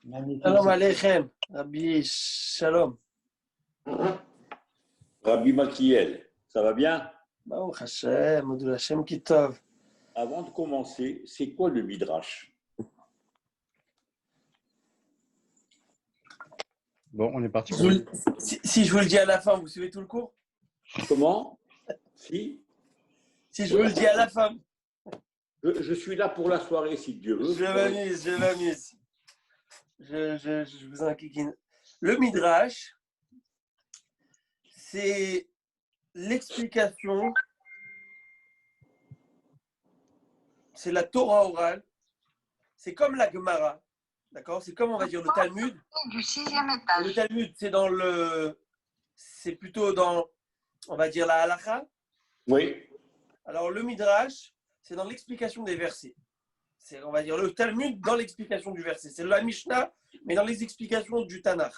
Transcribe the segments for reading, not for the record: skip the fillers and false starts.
Magnifique. Shalom Aleichem, Rabbi Shalom. Rabbi Malkiel, ça va bien? Baruch Hashem, Odul Hashem Kitov. Avant de commencer, c'est quoi le Midrash? Bon, on est parti. Si je vous le dis à la fin, vous suivez tout le cours? Comment? Si je vous le dis à la fin. je suis là pour la soirée, si Dieu veut. Je m'amuse. Je vous enquiquine. Le Midrash, c'est l'explication, c'est la Torah orale, c'est comme la Gemara, d'accord? C'est comme, on va dire, le Talmud. Du 6e étage. Le Talmud, c'est plutôt dans, on va dire, la halakha. Oui. Alors, le Midrash, c'est dans l'explication des versets. C'est, on va dire, le Talmud dans l'explication du verset. C'est la Mishnah, mais dans les explications du Tanakh.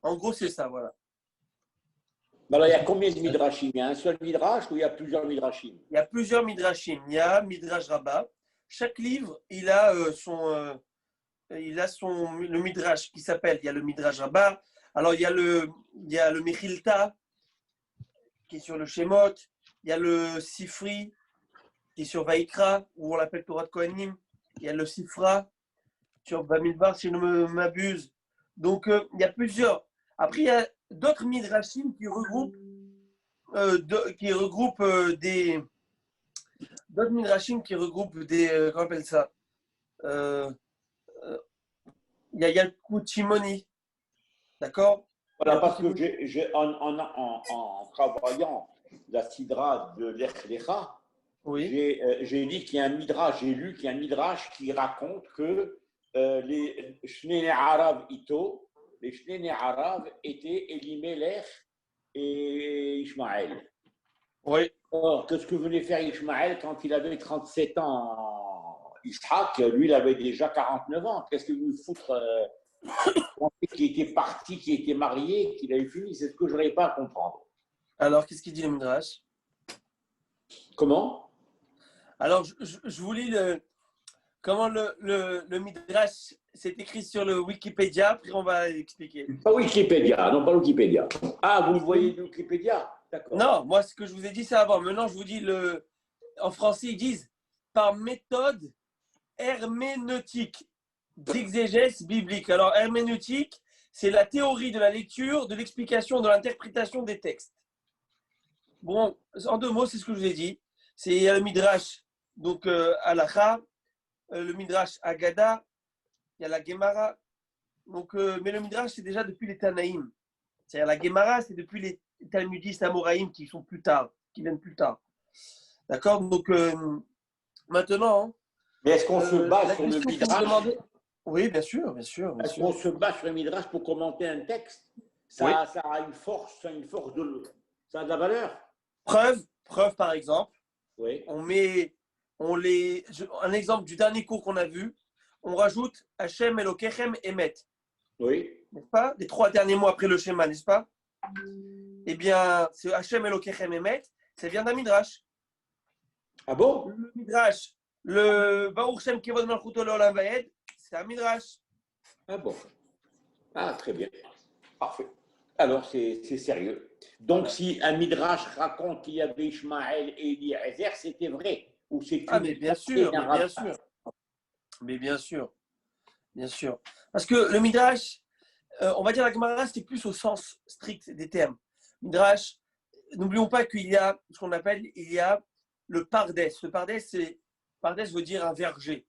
En gros, c'est ça, voilà. Alors, il y a combien de Midrashim? Il y a un seul Midrash ou il y a plusieurs Midrashim? Il y a plusieurs Midrashim. Il y a Midrash Rabbah. Chaque livre, il a le Midrash qui s'appelle, il y a le Midrash Rabbah. Alors, il y a le Mechilta, qui est sur le Shemot. Il y a le Sifri, qui est sur Vaikra, où on l'appelle Torah de Kohanim. Il y a le Sifra, sur Bamidbar, si je ne m'abuse. Donc, il y a plusieurs. Après, il y a d'autres Midrashim qui regroupent d'autres Midrashim qui regroupent des comment on appelle ça, il y a le Kuchimoni, d'accord? Voilà, parce que en travaillant la Sidra de Lech Lecha, Oui. j'ai dit qu'il y a un Midrash, j'ai lu qu'il y a un Midrash qui raconte que les Shnei Arav Ito, les Shnei Arav étaient Elimelech et Ishmaël. Oui. Or, qu'est-ce que venait faire Ishmaël quand il avait 37 ans? Ishaq, lui, il avait déjà 49 ans. Qu'est-ce que vous foutre qui était parti, qui était marié, qu'il avait fini? C'est ce que je n'arrive pas à comprendre. Alors, qu'est-ce qu'il dit le Midrash? Comment? Alors, je vous lis comment le Midrash c'est écrit sur le Wikipédia, après on va expliquer. Pas Wikipédia, non, pas Wikipédia. Ah, vous voyez le Wikipédia? D'accord. Non, moi, ce que je vous ai dit, c'est avant. Maintenant, je vous dis, en français, ils disent par méthode herméneutique d'exégèse biblique. Alors, herméneutique, c'est la théorie de la lecture, de l'explication, de l'interprétation des textes. Bon, en deux mots, c'est ce que je vous ai dit. C'est le Midrash, donc Halakha, le Midrash Agada, il y a la Gemara. Donc, mais le Midrash, c'est déjà depuis les Tanaïm. C'est-à-dire la Gemara, c'est depuis les Talmudistes Amoraïm qui sont plus tard, qui viennent plus tard. D'accord? Donc, maintenant. Mais est-ce qu'on se base sur le Midrash? Oui, bien sûr. Est-ce qu'on se base sur le Midrash pour commenter un texte? Ça a une force, ça a de la valeur. Preuve par exemple. Oui. Un exemple du dernier cours qu'on a vu, on rajoute Hashem Elokechem Emet. Oui. N'est-ce pas? Les 3 derniers mots après le schéma, n'est-ce pas? Eh bien, c'est Hashem Elokechem Emet, ça vient d'un Midrash. Ah bon? Le Midrash, le Baruch Shem Kevod Malchuto Leolam Vaed, c'est un Midrash. Ah bon? Ah, très bien. Parfait. Alors, c'est sérieux. Donc, voilà. Si un Midrash raconte qu'il y avait Ishmaël et Eliezer, c'était vrai? Ou c'est mais bien sûr. Mais bien sûr. Parce que le Midrash, on va dire la Gemara, c'est plus au sens strict des termes. Midrash, n'oublions pas qu'il y a ce qu'on appelle, il y a le Pardes. Le Pardes veut dire un verger.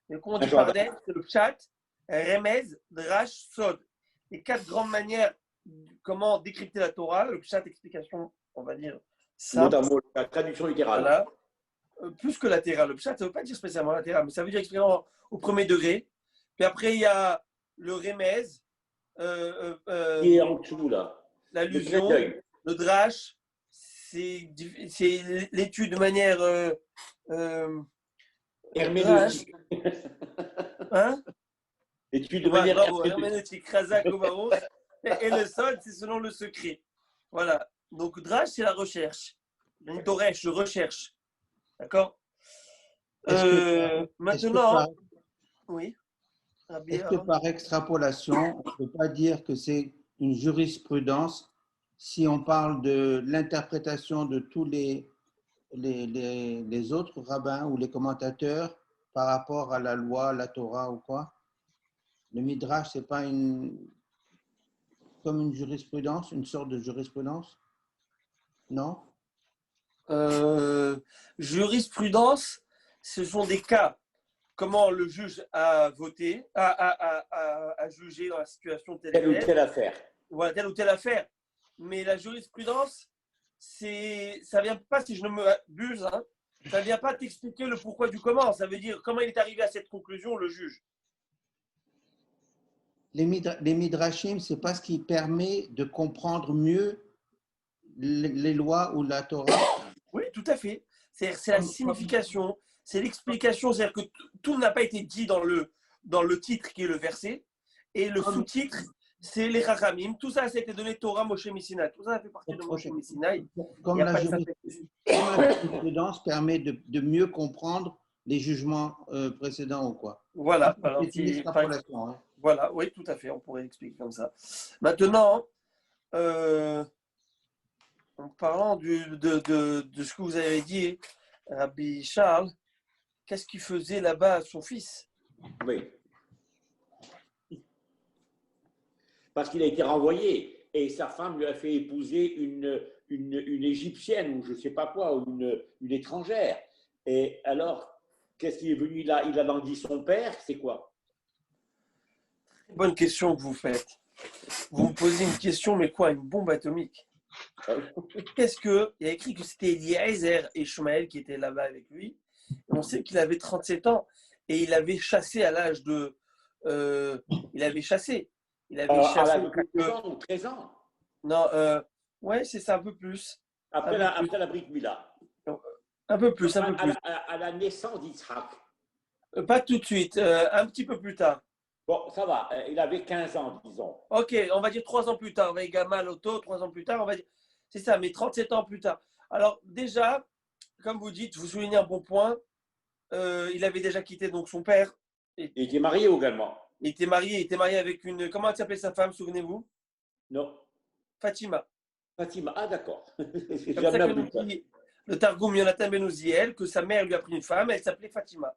Et quand on dit Pardes, c'est le Pshat, Remez, Drash, Sod. Les 4 grandes manières comment décrypter la Torah. Le Pshat, explication, on va dire, simple. La traduction littérale. Voilà. Plus que latéral. Le Pshat, ça ne veut pas dire spécialement latéral, mais ça veut dire explication au premier degré. Puis après, il y a le Remez. Qui est en dessous, là. L'allusion, le drash, c'est l'étude de manière herméneutique. Hein? L'étude de manière herméneutique. Et le sol, c'est selon le secret. Voilà. Donc, drash, c'est la recherche. Doresh, je recherche. D'accord? Maintenant, oui. Rabbi Est-ce que Aaron. par extrapolation, on ne peut pas dire que c'est une jurisprudence si on parle de l'interprétation de tous les autres rabbins ou les commentateurs par rapport à la loi, la Torah ou quoi? Le Midrash, c'est pas comme une jurisprudence, une sorte de jurisprudence? Non? Jurisprudence, ce sont des cas. Comment le juge a voté, a jugé dans la situation telle Telle ou telle, telle affaire. voilà, telle ou telle affaire. Mais la jurisprudence, ça vient pas, si je ne me abuse, hein, ça vient pas t'expliquer le pourquoi du comment. Ça veut dire comment il est arrivé à cette conclusion, le juge. Les Midrashim, c'est pas ce qui permet de comprendre mieux les lois ou la Torah. Oui, tout à fait. C'est la signification, c'est l'explication. C'est-à-dire que tout n'a pas été dit dans le titre qui est le verset. Et le sous-titre, c'est les Chachamim. Tout ça, ça a été donné Torah Moshe Messina. Tout ça fait partie de Moshe Messina. Comme la jurisprudence permet de mieux comprendre les jugements précédents ou quoi. Voilà. Alors, C'est une extrapolation. Hein. Voilà, oui, tout à fait. On pourrait l'expliquer comme ça. Maintenant, en parlant de ce que vous avez dit, Rabbi Charles, qu'est-ce qu'il faisait là-bas à son fils? Oui. Parce qu'il a été renvoyé et sa femme lui a fait épouser une Égyptienne ou je ne sais pas quoi, ou une étrangère. Et alors, qu'est-ce qu'il est venu là? Il a langui son père, c'est quoi? Bonne question que vous faites. Vous me posez une question, mais quoi? Une bombe atomique? Qu'est-ce que. Il a écrit que c'était Eliezer et Ishmaël qui étaient là-bas avec lui. On sait qu'il avait 37 ans et il avait chassé à l'âge de. Il avait chassé. Il avait chassé. À l'âge de 12 ans ou 13 ans. Non, ouais, c'est ça, un peu plus. Après la Brit Mila. Un peu plus, un peu plus. À la naissance d'Yitzhak. Pas tout de suite, un petit peu plus tard. Bon, ça va, il avait 15 ans, disons. Ok, on va dire 3 ans plus tard. On va dire Gamal Auto, 3 ans plus tard, on va dire. C'est ça, mais 37 ans plus tard. Alors, déjà, comme vous dites, vous soulignez un bon point. Il avait déjà quitté donc son père. Il était marié également. Il était marié avec une. Comment elle s'appelait sa femme, souvenez-vous? Non. Fatima. Fatima, ah d'accord. C'est comme ça que nous dit le Targum Yonatan Ben Uziel, que sa mère lui a pris une femme, elle s'appelait Fatima.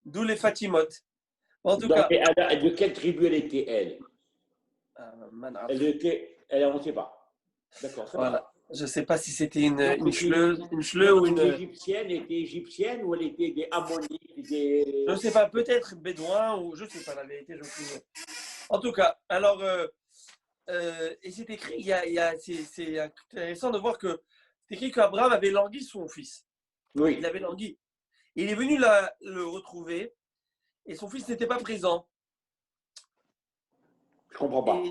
D'où les Fatimotes. En tout cas. De quelle tribu elle était, elle? Elle, on ne sait pas. D'accord, ça voilà. va. Je ne sais pas si c'était une chleu ou une. Égyptienne était égyptienne ou elle était des Ammonites des... Je ne sais pas, peut-être bédouin ou je ne sais pas la vérité. En tout cas, alors, et c'est écrit, c'est intéressant de voir que c'est écrit qu'Abraham avait langui son fils. Oui. Il avait langui. Il est venu le retrouver et son fils n'était pas présent. Je ne comprends pas.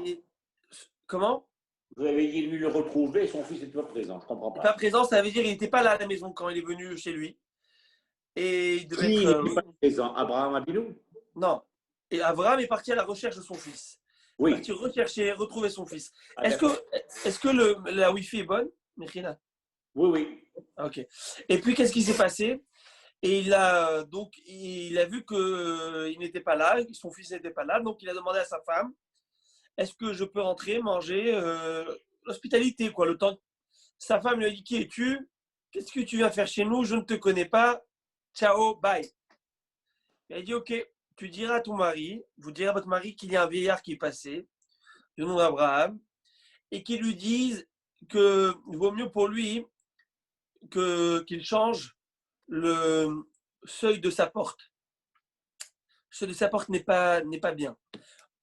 Comment? Vous avez dit lui le retrouver, son fils n'était pas présent. Je ne comprends pas. Pas présent, ça veut dire qu'il n'était pas là à la maison quand il est venu chez lui. Et il devait Qui être. n'était pas présent? Abraham Abinou? Non. Et Abraham est parti à la recherche de son fils. Oui. Il est parti rechercher, retrouver son fils. Est-ce que la Wi-Fi est bonne, Mechina? Oui, oui. Ok. Et puis, qu'est-ce qui s'est passé? Et il a vu qu'il n'était pas là, son fils n'était pas là, donc il a demandé à sa femme, est-ce que je peux rentrer, manger, l'hospitalité, quoi, le temps. Sa femme lui a dit, qui es-tu? Qu'est-ce que tu viens faire chez nous? Je ne te connais pas. Ciao, bye. Il a dit, ok, tu diras à ton mari, vous direz à votre mari qu'il y a un vieillard qui est passé, du nom d'Abraham, et qu'il lui dise qu'il vaut mieux pour lui qu'il change le seuil de sa porte. Le seuil de sa porte n'est pas bien.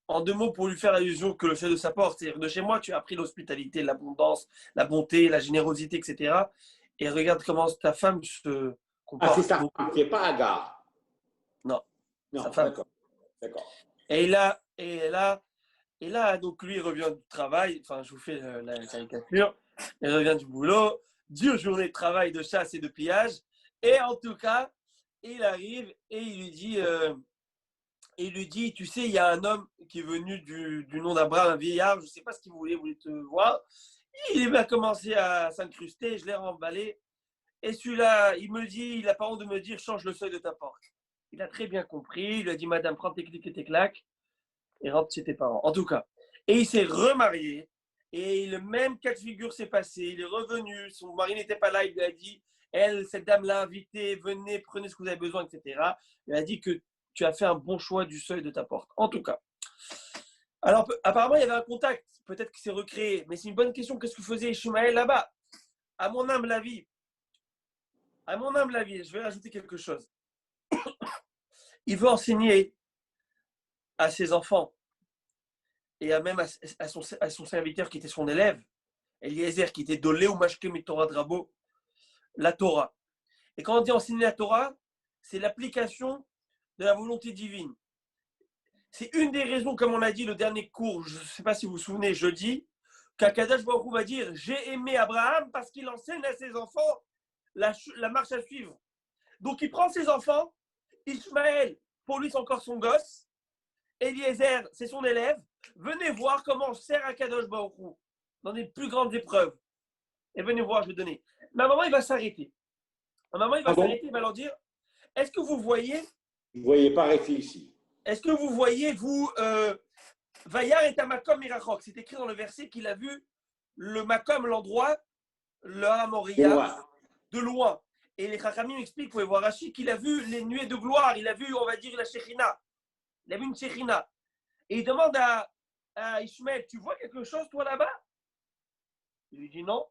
En 2 mots, pour lui faire allusion que le seuil de sa porte, c'est-à-dire de chez moi, tu as appris l'hospitalité, l'abondance, la bonté, la générosité, etc. Et regarde comment ta femme se comporte. Ah, c'est ça, c'est pas Agar. Non, sa femme. D'accord. Et là, donc lui, il revient du travail. Enfin, je vous fais la caricature. Il revient du boulot. Dure journée de travail, de chasse et de pillage. Et en tout cas, il arrive et il lui dit, tu sais, il y a un homme qui est venu du nom d'Abraham, un vieillard, je ne sais pas ce qu'il voulait te voir. Il a commencé à s'incruster, je l'ai remballé. Et celui-là, il me dit, il n'a pas honte de me dire, change le seuil de ta porte. Il a très bien compris. Il lui a dit, madame, prends tes clics et tes claques et rentre chez tes parents. En tout cas. Et il s'est remarié. Et le même cas de figure s'est passé. Il est revenu. Son mari n'était pas là. Il lui a dit, elle, cette dame l'a invité. Venez, prenez ce que vous avez besoin, etc. Il a dit que tu as fait un bon choix du seuil de ta porte. En tout cas. Alors, apparemment, il y avait un contact. Peut-être qu'il s'est recréé. Mais c'est une bonne question. Qu'est-ce que faisait Ishmaël là-bas? À mon humble avis, je vais rajouter quelque chose. Il veut enseigner à ses enfants et même à son serviteur qui était son élève, Eliezer, qui était Dolé ou Mashkem Torah Drabo, la Torah. Et quand on dit enseigner la Torah, c'est l'application de la volonté divine. C'est une des raisons, comme on a dit le dernier cours, je ne sais pas si vous vous souvenez, jeudi, qu'Akadosh Baruch Hu va dire « J'ai aimé Abraham parce qu'il enseigne à ses enfants la marche à suivre. » Donc il prend ses enfants, Ishmaël, pour lui c'est encore son gosse, Eliezer, c'est son élève. Venez voir comment on sert Akadosh Baruch Hu dans les plus grandes épreuves. Et venez voir, je vais donner. Mais à un moment, il va s'arrêter. À un moment, il va s'arrêter, il va leur dire, est-ce que vous voyez, Vous ne voyez pas rester ici. est-ce que vous voyez, vous, Vayar et Makom Mirachok, c'est écrit dans le verset qu'il a vu le Makom, l'endroit, le Hamoria, de loin. Et les Chachamim expliquent, vous pouvez voir Rachid, qu'il a vu les nuées de gloire, il a vu, on va dire, la Shekhinah. Il a vu une Shekhinah. Et il demande à Ishmael, tu vois quelque chose, toi, là-bas? Il lui dit non.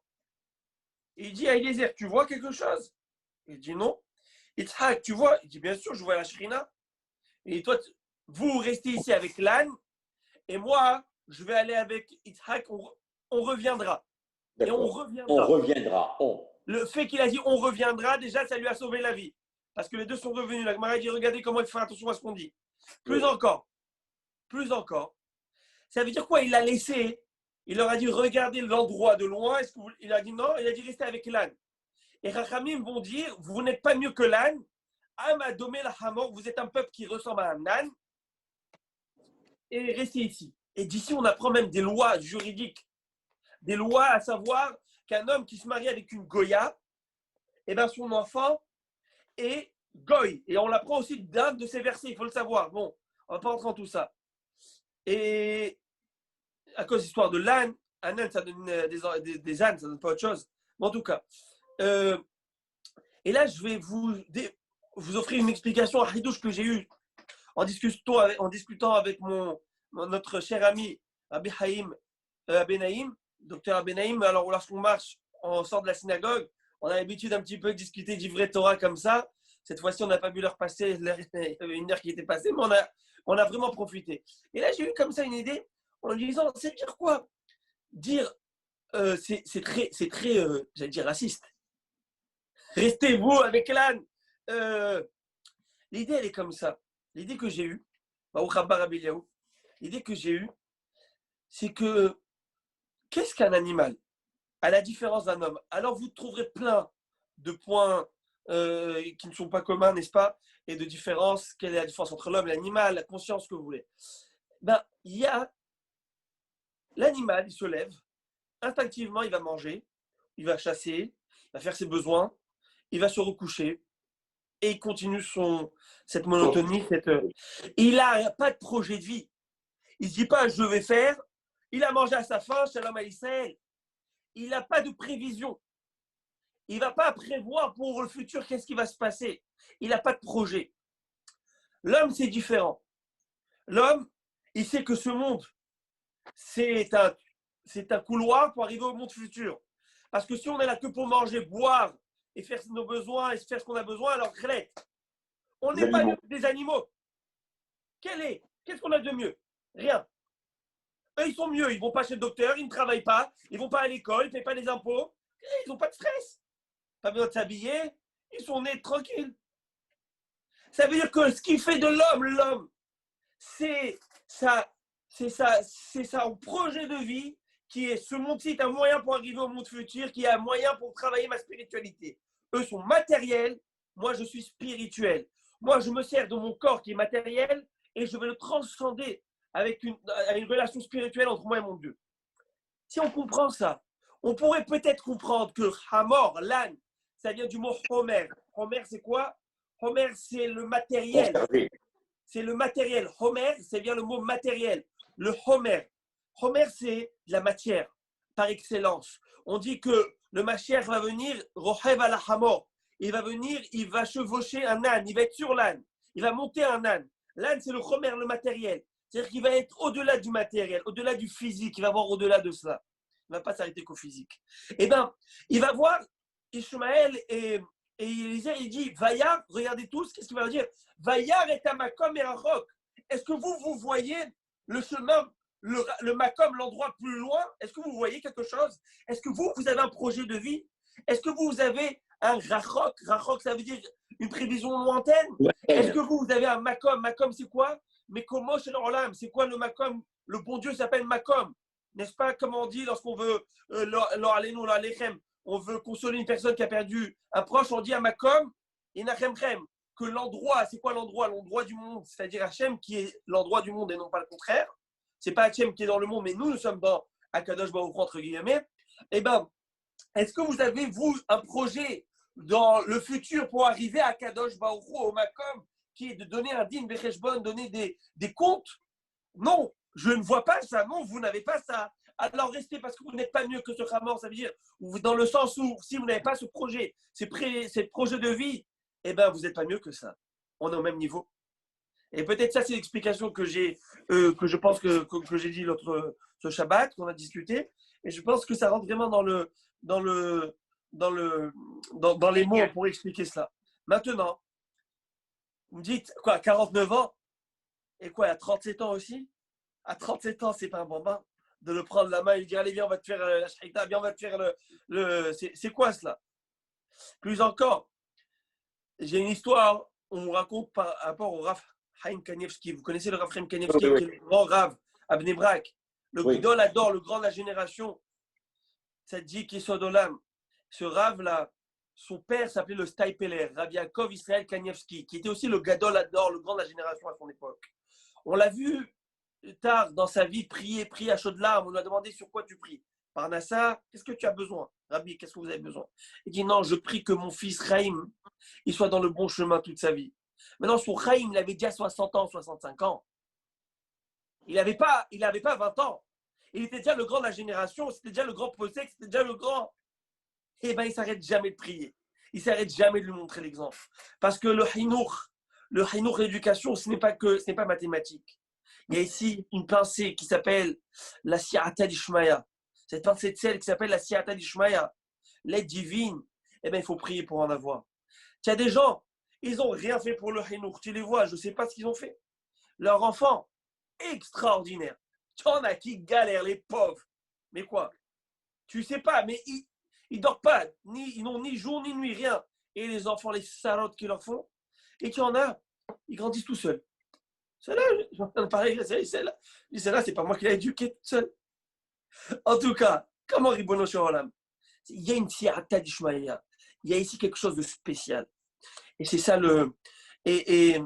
Et il dit à Eliezer, tu vois quelque chose? Il dit non. Yitzhak, tu vois? Il dit bien sûr, je vois la Shekhinah. Et toi, vous restez ici avec l'âne, et moi, je vais aller avec Yitzhak, on reviendra. Et on reviendra. On reviendra. Le fait qu'il a dit on reviendra, déjà, ça lui a sauvé la vie. Parce que les deux sont revenus. La Gemara dit, regardez comment il fait attention à ce qu'on dit. Plus encore. Ça veut dire quoi? Il l'a laissé. Il leur a dit, regardez l'endroit de loin. Il a dit non, il a dit restez avec l'âne. Et Rachamim vont dire, vous n'êtes pas mieux que l'âne. Amadomé la Hamor, vous êtes un peuple qui ressemble à un âne. Et restez ici. Et d'ici, on apprend même des lois juridiques. Des lois à savoir qu'un homme qui se marie avec une Goya, et ben son enfant est Goy. Et on l'apprend aussi d'un de ces versets, il faut le savoir. Bon, on ne va pas rentrer en tout ça. Et à cause de l'histoire de l'âne, un âne, ça donne des ânes, ça ne donne pas autre chose. Mais en tout cas. Et là, je vais vous offrir une explication à Hidouche que j'ai eue en discutant avec notre cher ami Abenaïm, docteur Abenaïm. Alors, lorsqu'on marche, on sort de la synagogue, on a l'habitude un petit peu de discuter d'Ivret Torah comme ça. Cette fois-ci, on n'a pas vu l'heure passer, il y avait une heure qui était passée, mais on a vraiment profité. Et là, j'ai eu comme ça une idée en lui disant, c'est dire quoi? Dire, c'est très j'allais dire raciste. Restez-vous avec l'âne. L'idée, elle est comme ça. L'idée que j'ai eue, c'est que qu'est-ce qu'un animal? À la différence d'un homme. Alors, vous trouverez plein de points qui ne sont pas communs, n'est-ce pas? Et de différence. Quelle est la différence entre l'homme et l'animal, la conscience que vous voulez? Ben, il y a l'animal, il se lève, instinctivement, il va manger, il va chasser, il va faire ses besoins, il va se recoucher et il continue cette monotonie. Il n'a pas de projet de vie. Il ne se dit pas, je vais faire. Il a mangé à sa faim, Shalom à Israël. Il n'a pas de prévision. Il ne va pas prévoir pour le futur qu'est-ce qui va se passer. Il n'a pas de projet. L'homme, c'est différent. L'homme, il sait que ce monde, c'est un couloir pour arriver au monde futur. Parce que si on est là que pour manger, boire et faire nos besoins et faire ce qu'on a besoin, alors on n'est pas des animaux. Qu'est-ce qu'on a de mieux? Rien. Eux, ils sont mieux. Ils ne vont pas chez le docteur, ils ne travaillent pas, ils ne vont pas à l'école, ils ne payent pas les impôts. Ils n'ont pas de stress. Pas besoin de s'habiller. Ils sont nés tranquilles. Ça veut dire que ce qui fait de l'homme, c'est son projet de vie qui est ce monde-ci est un moyen pour arriver au monde futur, qui est un moyen pour travailler ma spiritualité. Eux sont matériels, moi je suis spirituel. Moi je me sers de mon corps qui est matériel et je vais le transcender avec une relation spirituelle entre moi et mon Dieu. Si on comprend ça, on pourrait peut-être comprendre que Hamor, l'âne, ça vient du mot Homer. Homer, c'est quoi? Homer, c'est le matériel. Conservé. C'est le matériel. Homer, c'est bien le mot matériel. Le Homer. Homer, c'est de la matière, par excellence. On dit que le Mashiach va venir, Rohev al Hamor. Il va venir, il va chevaucher un âne, il va être sur l'âne. Il va monter un âne. L'âne, c'est le Homer, le matériel. C'est-à-dire qu'il va être au-delà du matériel, au-delà du physique. Il va voir au-delà de cela. Il ne va pas s'arrêter qu'au physique. Eh bien, il va voir Ishmaël et Élisée, il dit, Vaïar, regardez tous, qu'est-ce qu'il va dire? Vaïar est à Makom et à Roc. Est-ce que vous voyez le chemin, le Makom, l'endroit plus loin? Est-ce que vous voyez quelque chose? Est-ce que vous avez un projet de vie? Est-ce que vous avez un Rachok? Rachok, ça veut dire une prévision lointaine. Est-ce que vous avez un Makom? Makom, c'est quoi? Mais comment chez l'Olam? C'est quoi le Makom? Le bon Dieu s'appelle Makom. N'est-ce pas, comme on dit lorsqu'on veut on veut consoler une personne qui a perdu un proche, on dit à Makom, et Nachem Chem, que l'endroit, c'est quoi l'endroit? L'endroit du monde, c'est-à-dire Hachem qui est l'endroit du monde et non pas le contraire. C'est pas Hachem qui est dans le monde, mais nous sommes dans Akadosh Baruch Hu, entre guillemets. Eh bien, est-ce que vous avez, vous, un projet dans le futur pour arriver à Akadosh Baruch Hu, au Makom, qui est de donner un din Becheshbon, donner des comptes? Non, je ne vois pas ça. Non, vous n'avez pas ça. Alors restez parce que vous n'êtes pas mieux que ce Hamor. Ça veut dire, dans le sens où si vous n'avez pas ce projet, ces projets de vie, eh bien, vous n'êtes pas mieux que ça. On est au même niveau. Et peut-être ça, c'est l'explication que je pense que j'ai dit ce Shabbat, qu'on a discuté. Et je pense que ça rentre vraiment dans les mots pour expliquer cela. Maintenant, vous me dites, quoi, 49 ans? Et quoi, à 37 ans aussi? À 37 ans, c'est pas un bambin de le prendre la main et lui dire, allez, viens, on va te faire la shahita, viens, on va te faire c'est quoi cela? Plus encore, j'ai une histoire, on me raconte par rapport au Rav Chaim Kanievski. Vous connaissez le Rav Chaim Kanievski, qui est le grand Rav à Bnei Brak. Le Gdol adore, le grand de la génération. Tzaddik Yesod Olam. Ce Rav-là, son père s'appelait le Staipeler, Rav Yaakov Israël Kanievski, qui était aussi le Gadol adore, le grand de la génération à son époque. On l'a vu tard dans sa vie prier à chaudes larmes. On lui a demandé sur quoi tu pries. Parnassa, qu'est-ce que tu as besoin? Rabbi, qu'est-ce que vous avez besoin? Il dit non, je prie que mon fils Chaim, il soit dans le bon chemin toute sa vie. Maintenant, son Chaim, il avait déjà 60 ans, 65 ans. Il n'avait pas 20 ans. Il était déjà le grand de la génération, c'était déjà le grand possèque, c'était déjà le grand. Eh bien, il ne s'arrête jamais de prier. Il ne s'arrête jamais de lui montrer l'exemple. Parce que le hinour, l'éducation, ce n'est pas mathématique. Il y a ici une pensée qui s'appelle la Siyata d'Ishmaïa. Cette pensée de sel qui s'appelle la Siyata d'Ishmaïa, l'aide divine, eh bien, il faut prier pour en avoir. Il y a des gens, ils n'ont rien fait pour le hinour. Tu les vois, je ne sais pas ce qu'ils ont fait. Leur enfant, extraordinaire. Tu en as qui galèrent, les pauvres. Mais quoi? Tu ne sais pas, mais ils ne dorment pas. Ils n'ont ni jour ni nuit, rien. Et les enfants, les salotes qu'ils leur font. Et tu en as, ils grandissent tout seuls. Celle-là, pareil, celle-là, c'est pas moi qui l'ai éduquée toute seule. En tout cas, comment Ribono Shel Olam? Il y a une Siyata d'Ishmaïa. Il y a ici quelque chose de spécial. Et c'est ça et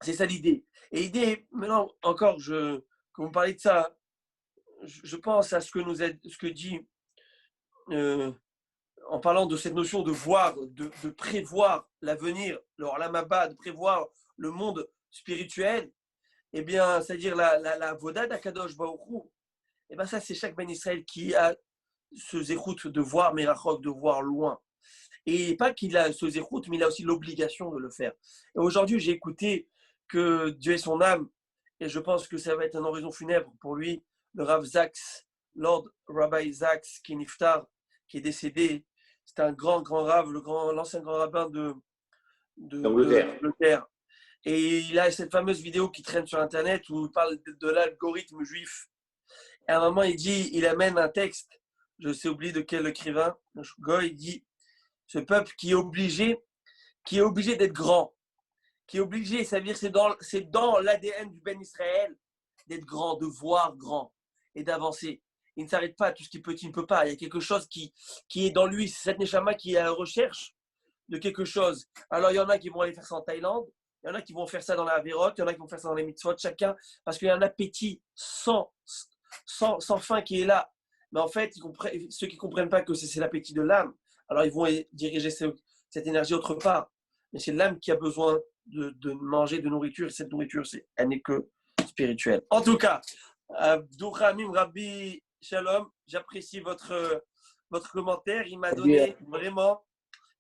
c'est ça l'idée. Et l'idée, maintenant encore, quand vous parlez de ça, je pense à ce que dit en parlant de cette notion de voir, de prévoir l'avenir, le Olam Haba, de prévoir le monde spirituel, eh bien, c'est-à-dire la voda d'Akadosh Baruch Hu, eh bien, ça, c'est chaque Ben Israël qui a ce zéchout de voir Merachok, de voir loin. Et pas qu'il a ce zéchout, mais il a aussi l'obligation de le faire. Et aujourd'hui, j'ai écouté que Dieu est son âme, et je pense que ça va être une oraison funèbre pour lui, le Rav Zaks, Lord Rabbi Zaks, qui est niftar, qui est décédé. C'était un grand Rav, l'ancien grand rabbin d'Angleterre. Et il a cette fameuse vidéo qui traîne sur Internet où il parle de l'algorithme juif. Et à un moment, il amène un texte, je sais oublier de quel écrivain, il dit, ce peuple qui est obligé d'être grand, qui est obligé, ça veut dire c'est dans l'ADN du Ben Israël d'être grand, de voir grand et d'avancer. Il ne s'arrête pas à tout ce qu'il peut, il ne peut pas. Il y a quelque chose qui est dans lui, c'est cette Neshama qui est à la recherche de quelque chose. Alors, il y en a qui vont aller faire ça en Thaïlande, il y en a qui vont faire ça dans la Averot, il y en a qui vont faire ça dans les mitzvot, chacun, parce qu'il y a un appétit sans fin qui est là. Mais en fait, ceux qui ne comprennent pas que c'est l'appétit de l'âme, alors ils vont diriger cette énergie autre part. mais c'est l'âme qui a besoin de manger de nourriture. Et cette nourriture, elle n'est que spirituelle. En tout cas, Abdouhamim Rabbi Shalom, j'apprécie votre commentaire. Il m'a donné vraiment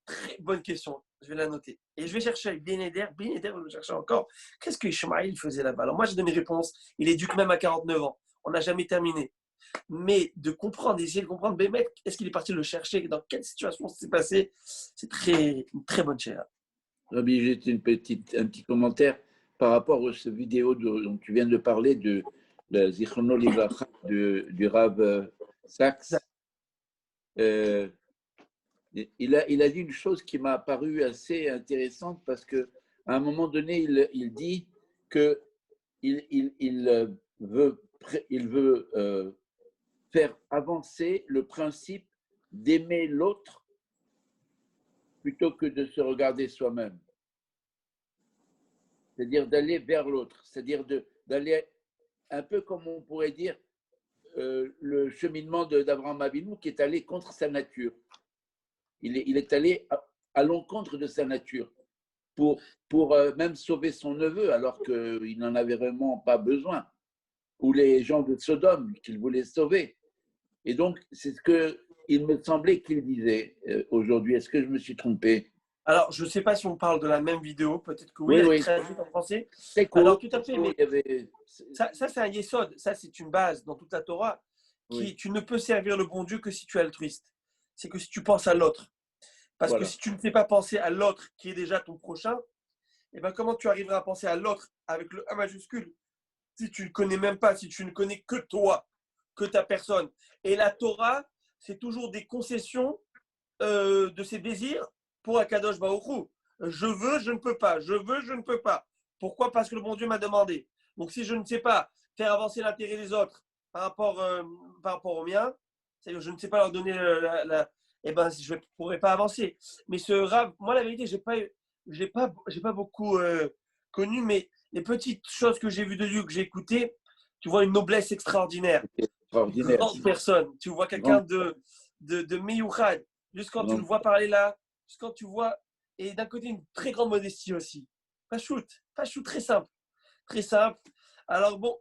très bonne question. Je vais la noter. Et je vais chercher avec Beneder. Beneder, je vais chercher encore. Qu'est-ce que Ishmael faisait là-bas? Alors moi, j'ai donné réponse. Il éduque même à 49 ans. On n'a jamais terminé. Mais de comprendre, d'essayer de comprendre, Bémet, est-ce qu'il est parti le chercher? Dans quelle situation s'est passé? C'est une très bonne chair. Rabbi, juste un petit commentaire par rapport à cette vidéo dont tu viens de parler de Zichrono Livracha du Rav Sachs. Il a dit une chose qui m'a paru assez intéressante parce qu'à un moment donné, il dit qu'il veut faire avancer le principe d'aimer l'autre plutôt que de se regarder soi-même. C'est-à-dire d'aller vers l'autre, c'est-à-dire d'aller un peu comme on pourrait dire le cheminement d'Abraham Avinu qui est allé contre sa nature. Il est allé à l'encontre de sa nature pour même sauver son neveu alors qu'il n'en avait vraiment pas besoin, ou les gens de Sodome qu'il voulait sauver. Et donc, c'est ce qu'il me semblait qu'il disait aujourd'hui. Est-ce que je me suis trompé? Alors, je ne sais pas si on parle de la même vidéo, peut-être que oui, Oui, elle oui. est traduite en français. C'est cool. Alors, tout à fait, mais avait... ça c'est un yesod, ça c'est une base dans toute la Torah, Oui. Tu ne peux servir le bon Dieu que si tu es altruiste. C'est que si tu penses à l'autre. Parce Voilà. que si tu ne sais pas penser à l'autre qui est déjà ton prochain, eh ben comment tu arriveras à penser à l'autre avec le A majuscule si tu ne connais même pas, si tu ne connais que toi, que ta personne. Et la Torah, c'est toujours des concessions de ses désirs pour Akadosh Baruch Hu. Je veux, je ne peux pas. Je veux, je ne peux pas. Pourquoi? Parce que le bon Dieu m'a demandé. Donc si je ne sais pas faire avancer l'intérêt des autres par rapport au mien, c'est-à-dire je ne sais pas leur donner eh ben, je ne pourrais pas avancer. Mais ce Rav, moi la vérité, j'ai pas beaucoup connu, mais les petites choses que j'ai vues de lui, que j'ai écoutées, tu vois une noblesse extraordinaire. Extraordinaire. Grande personne. Tu vois quelqu'un de meyouchad. Juste quand tu le vois parler là, juste quand tu vois, et d'un côté une très grande modestie aussi. Pas shoot, très simple. Très simple. Alors bon,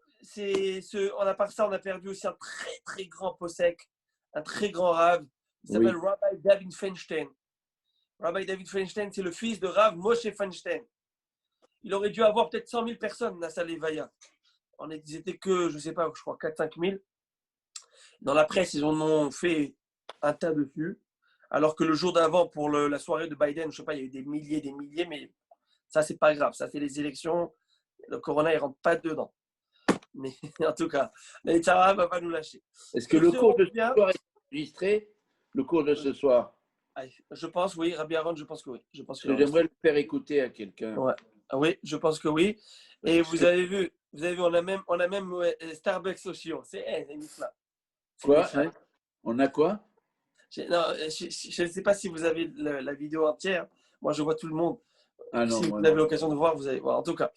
à part ça, on a perdu aussi un très très grand possèque, un très grand Rav. Il s'appelle Rabbi David Feinstein. Rabbi David Feinstein, c'est le fils de Rav Moshe Feinstein. Il aurait dû avoir peut-être 100 000 personnes à sa Levaya. Ils étaient que, je ne sais pas, je crois 4-5 000. Dans la presse, ils en ont fait un tas dessus. Alors que le jour d'avant, pour la soirée de Biden, je ne sais pas, il y a eu des milliers, mais ça, c'est pas grave. Ça, c'est les élections. Le corona, il ne rentre pas dedans. Mais en tout cas, l'Etzara ne va pas nous lâcher. Est-ce que le cours de ce soir est enregistré? Le cours de ce soir? Je pense, oui. Rabbi Aaron, je pense que oui. J'aimerais le faire écouter à quelqu'un. Ouais. Oui, je pense que oui. Et vous avez vu, on a même Starbucks aussi. C'est là. Quoi hein? On a quoi? Je ne sais pas si vous avez la vidéo entière. Moi, je vois tout le monde. Ah non, si vous avez l'occasion de voir, vous allez voir. En tout cas,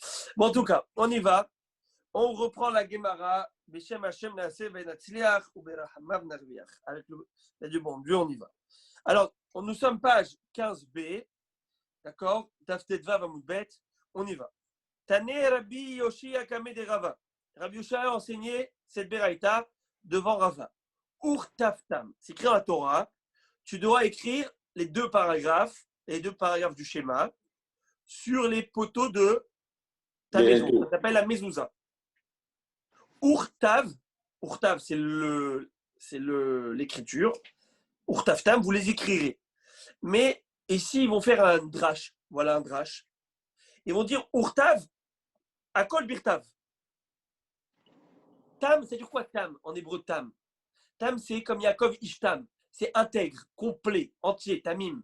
on y va. On reprend la Gemara. Avec le bon Dieu, on y va. Alors, nous sommes page 15b. D'accord? Taftetva Vamoudbet. On y va. Tane Rabbi Yoshia Kame de Rava. Rabbi Yoshia a enseigné cette Beraïta devant Rava. Urtaftam. C'est écrit dans la Torah. Tu dois écrire les deux paragraphes du schéma sur les poteaux de ta maison. Ça s'appelle la mezouza. Urtav, c'est l'écriture. Urtaftam, vous les écrirez. Mais ici, ils vont faire un drash. Voilà un drash. Ils vont dire Urtav, Akol Birtav. Tam, c'est dire quoi Tam en hébreu Tam? Tam, c'est comme Yaakov Ishtam. C'est intègre, complet, entier, Tamim.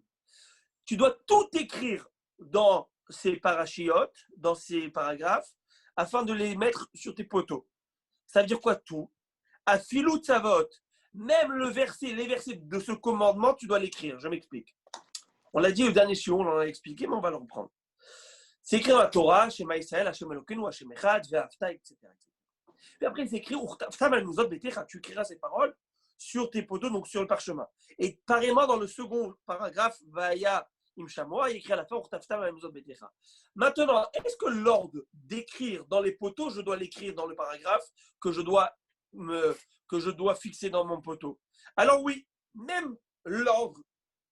Tu dois tout écrire dans ces parachiotes, dans ces paragraphes, afin de les mettre sur tes poteaux. Ça veut dire quoi tout? Afilou Tzavot. Même les versets de ce commandement, tu dois l'écrire. Je m'explique. On l'a dit au dernier shiur, on l'a expliqué, mais on va le reprendre. C'est écrit dans la Torah, Shema Israël, Hashem Elokeinu, Hashem Echad, Ve'afta, etc. Puis après, c'est écrit, tu écriras ces paroles sur tes poteaux, donc sur le parchemin. Et pareillement, dans le second paragraphe, Vaya Imshamoa, il écrit à la fin Urtaftam la maison Betecha. Maintenant, est-ce que l'ordre d'écrire dans les poteaux, je dois l'écrire dans le paragraphe que je dois fixer dans mon poteau? Alors oui, même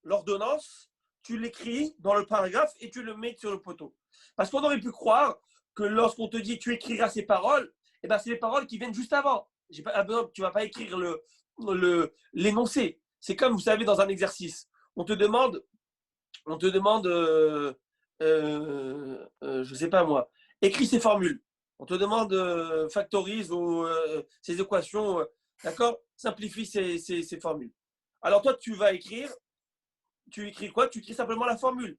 l'ordonnance, tu l'écris dans le paragraphe et tu le mets sur le poteau. Parce qu'on aurait pu croire que lorsqu'on te dit tu écriras ces paroles, eh ben, c'est les paroles qui viennent juste avant. Tu ne vas pas écrire l'énoncé. C'est comme, vous savez, dans un exercice. On te demande je ne sais pas moi, écris ces formules. On te demande factorise ou ces équations, d'accord? Simplifie ces formules. Alors toi, tu écris quoi? Tu écris simplement la formule.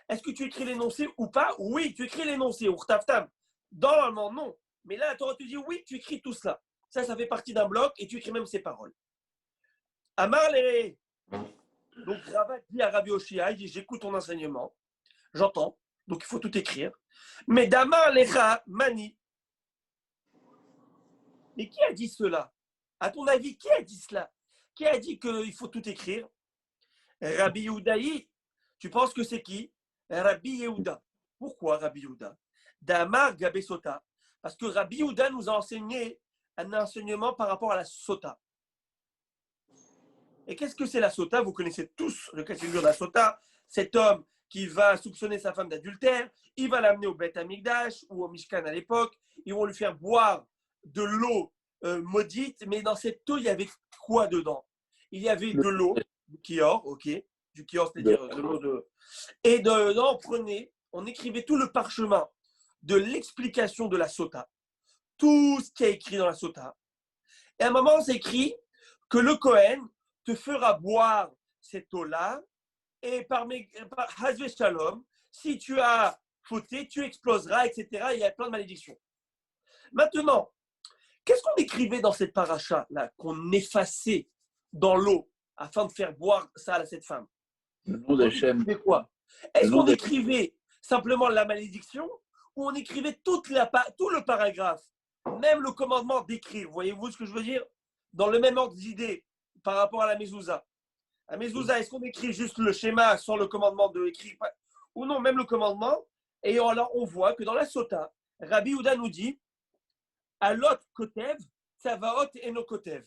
Est-ce que tu écris l'énoncé ou pas? Oui, tu écris l'énoncé, urtaftam. Normalement, non. Mais là, la Torah te dit oui, tu écris tout cela. Ça fait partie d'un bloc et tu écris même ces paroles. Amar les. Donc, Rava dit à Rabbi Oshia, il dit j'écoute ton enseignement, j'entends, donc il faut tout écrire. Mais Damar lecha mani. Mais qui a dit cela? À ton avis, qui a dit cela? Qui a dit qu'il faut tout écrire? Rabbi Yehudaï. Tu penses que c'est qui? Rabbi Yehuda. Pourquoi Rabbi Yehuda? Damar Gabé Sota. Parce que Rabbi Yehuda nous a enseigné un enseignement par rapport à la Sota. Et qu'est-ce que c'est la Sota? Vous connaissez tous le cas de figure de la Sota. Cet homme qui va soupçonner sa femme d'adultère, il va l'amener au Beth Amikdash ou au Mishkan à l'époque. Ils vont lui faire boire de l'eau maudite. Mais dans cette eau, il y avait quoi dedans? Il y avait de l'eau, du kior, ok, du kior, c'est-à-dire de l'eau de. Et dedans, on écrivait tout le parchemin de l'explication de la Sota, tout ce qui est écrit dans la Sota. Et à un moment, c'est écrit que le Kohen te fera boire cette eau-là, et par Hazve Shalom, si tu as fauté, tu exploseras, etc. Il y a plein de malédictions. Maintenant, qu'est-ce qu'on écrivait dans cette paracha-là, qu'on effaçait dans l'eau afin de faire boire ça à cette femme? Le nom d'Hachem. Quoi? Est-ce qu'on écrivait simplement la malédiction ou on écrivait tout le paragraphe, même le commandement d'écrire? Voyez-vous ce que je veux dire? Dans le même ordre d'idée par rapport à la mezouza. La mezouza, est-ce qu'on écrit juste le schéma sans le commandement de écrire ou non, même le commandement? Et alors on voit que dans la Sota, Rabbi Yehuda nous dit Alot kotev, Tsavaot et no kotev.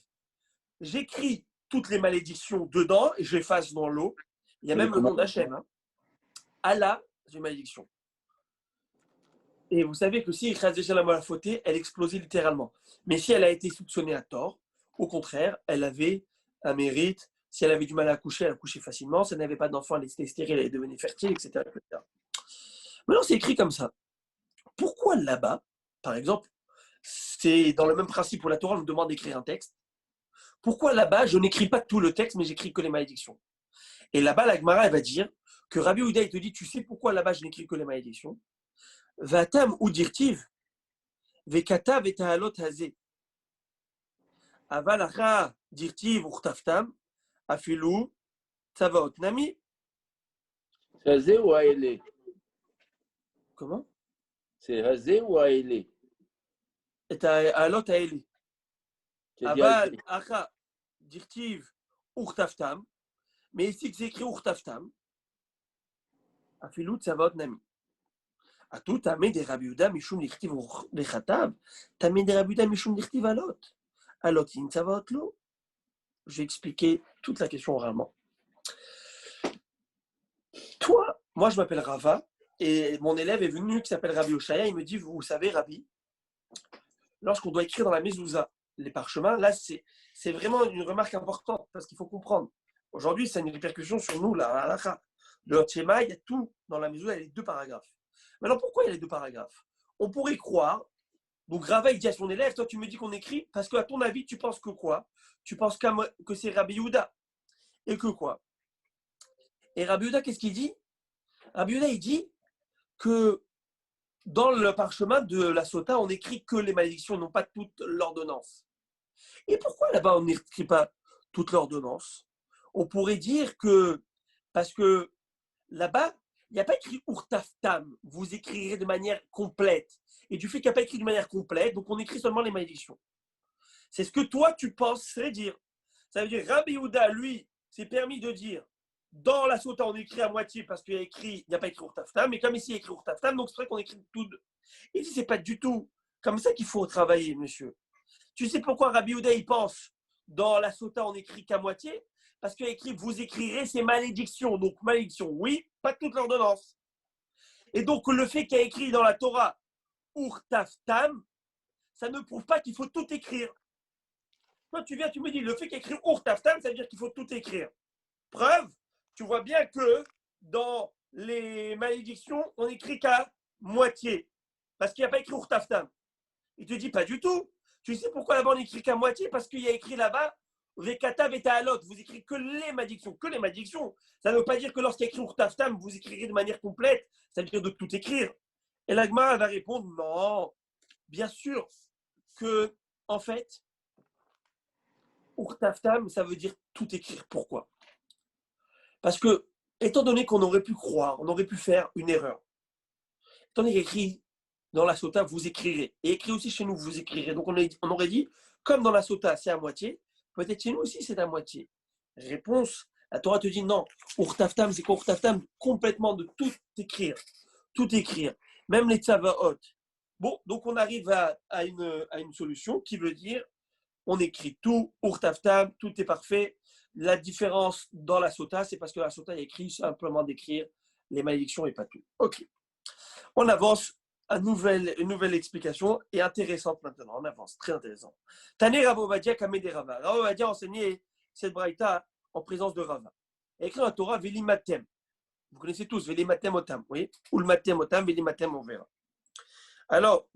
J'écris toutes les malédictions dedans et je l'efface dans l'eau. Il y a même le nom d'Hachem. Hein. Allah, c'est une malédiction. Et vous savez que si Chaz Shalom a fauté, elle explosait littéralement. Mais si elle a été soupçonnée à tort, au contraire, elle avait un mérite. Si elle avait du mal à accoucher, elle accouchait facilement. Si elle n'avait pas d'enfant, elle était stérile, elle devenait fertile, etc. Maintenant, c'est écrit comme ça. Pourquoi là-bas, par exemple, c'est dans le même principe où la Torah nous demande d'écrire un texte. Pourquoi là-bas, je n'écris pas tout le texte, mais j'écris que les malédictions? Et là-bas, la Gemara, elle va dire que Rabbi Yehuda, il te dit, tu sais pourquoi là-bas, je n'écris que les malédictions? Vatam ou dirtiv, vekata vetahalot hazé. Avalacha dirtiv urtaftam, afilu, tsavaot nami. C'est hazé ou aélé? Comment? C'est hazé ou aélé? Et halot haeli. Aval, acha, dirtiv, urtaftam. Mais ici, c'est écrit urtaftam. Afilu, tsavaot nami. À tout, t'amènes des Rabbi Yehuda, mishum lichtiv lechatav, t'amènes des Rabbi Yehuda, mishum lichtiv alot. Alot, in tsavaot lo. J'ai expliqué toute la question oralement. Toi, moi je m'appelle Rava, et mon élève est venu qui s'appelle Rabbi Oshaya, il me dit, vous savez, Rabbi, lorsqu'on doit écrire dans la mezouza les parchemins, là c'est vraiment une remarque importante, parce qu'il faut comprendre. Aujourd'hui, ça a une répercussion sur nous, la halakha. Le Tshema, il y a tout dans la mezouza, il y a les 2 paragraphes. Maintenant, pourquoi il y a les 2 paragraphes? On pourrait croire, donc Rava il dit à son élève, toi tu me dis qu'on écrit, parce qu'à ton avis, tu penses que quoi? Tu penses que c'est Rabbi Yehuda. Et que quoi? Et Rabbi Yehuda, qu'est-ce qu'il dit? Rabbi Yehuda, il dit que dans le parchemin de la Sota, on n'écrit que les malédictions, non pas toute l'ordonnance. Et pourquoi là-bas on n'écrit pas toute l'ordonnance? On pourrait dire que, parce que là-bas, il n'y a pas écrit urtaftam, vous écrirez de manière complète. Et du fait qu'il n'y a pas écrit de manière complète, donc on écrit seulement les malédictions. C'est ce que toi tu penserais dire. Ça veut dire Rabbi Yehuda, lui, s'est permis de dire dans la sota, on écrit à moitié parce qu'il n'y a pas écrit Urtaftam, mais comme ici, il y a écrit Urtaftam, donc c'est vrai qu'on écrit tout. Et si ce n'est pas du tout comme ça qu'il faut travailler, monsieur. Tu sais pourquoi Rabbi Yehuda, il pense dans la sota, on écrit qu'à moitié? Parce qu'il y a écrit vous écrirez ces malédictions. Donc, malédiction, oui, pas toute l'ordonnance. Et donc, le fait qu'il y a écrit dans la Torah Urtaftam, ça ne prouve pas qu'il faut tout écrire. Toi, tu viens, tu me dis, le fait qu'il y a écrit Urtaftam, ça veut dire qu'il faut tout écrire. Preuve, tu vois bien que dans les malédictions, on écrit qu'à moitié. Parce qu'il n'y a pas écrit Urtaftam. Il te dit pas du tout. Tu sais pourquoi là-bas on écrit qu'à moitié? Parce qu'il y a écrit là-bas Vekata Vetaalot. Vous écrivez que les malédictions. Que les malédictions. Ça ne veut pas dire que lorsqu'il y a écrit Urtaftam, vous écrirez de manière complète. Ça veut dire de tout écrire. Et l'Agma va répondre non. Bien sûr que, en fait, Urtaftam, ça veut dire tout écrire. Pourquoi? Parce que, étant donné qu'on aurait pu croire, on aurait pu faire une erreur. Étant donné qu'il y a écrit dans la sota, vous écrirez. Et écrit aussi chez nous, vous écrirez. Donc, on aurait dit, comme dans la sota, c'est à moitié, peut-être chez nous aussi, c'est à moitié. Réponse, la Torah te dit non. Urtaftam, c'est quoi Urtaftam? Complètement de tout écrire. Tout écrire. Même les tzavaot. Bon, donc on arrive à une solution qui veut dire, on écrit tout, Urtaftam, tout est parfait. La différence dans la sota, c'est parce que la sota, il y a écrit simplement d'écrire les malédictions et pas tout. Ok. On avance. Une nouvelle explication et intéressante maintenant. On avance, très intéressant. Tane Rav Ovadia Kamede Rava. Rav Ovadia a enseigné cette braïta en présence de Rava. Il a écrit dans la Torah Velimatem. Vous connaissez tous Velimatem Otam, oui? Ou le Matem Otam, Velimatem, on verra. Alors,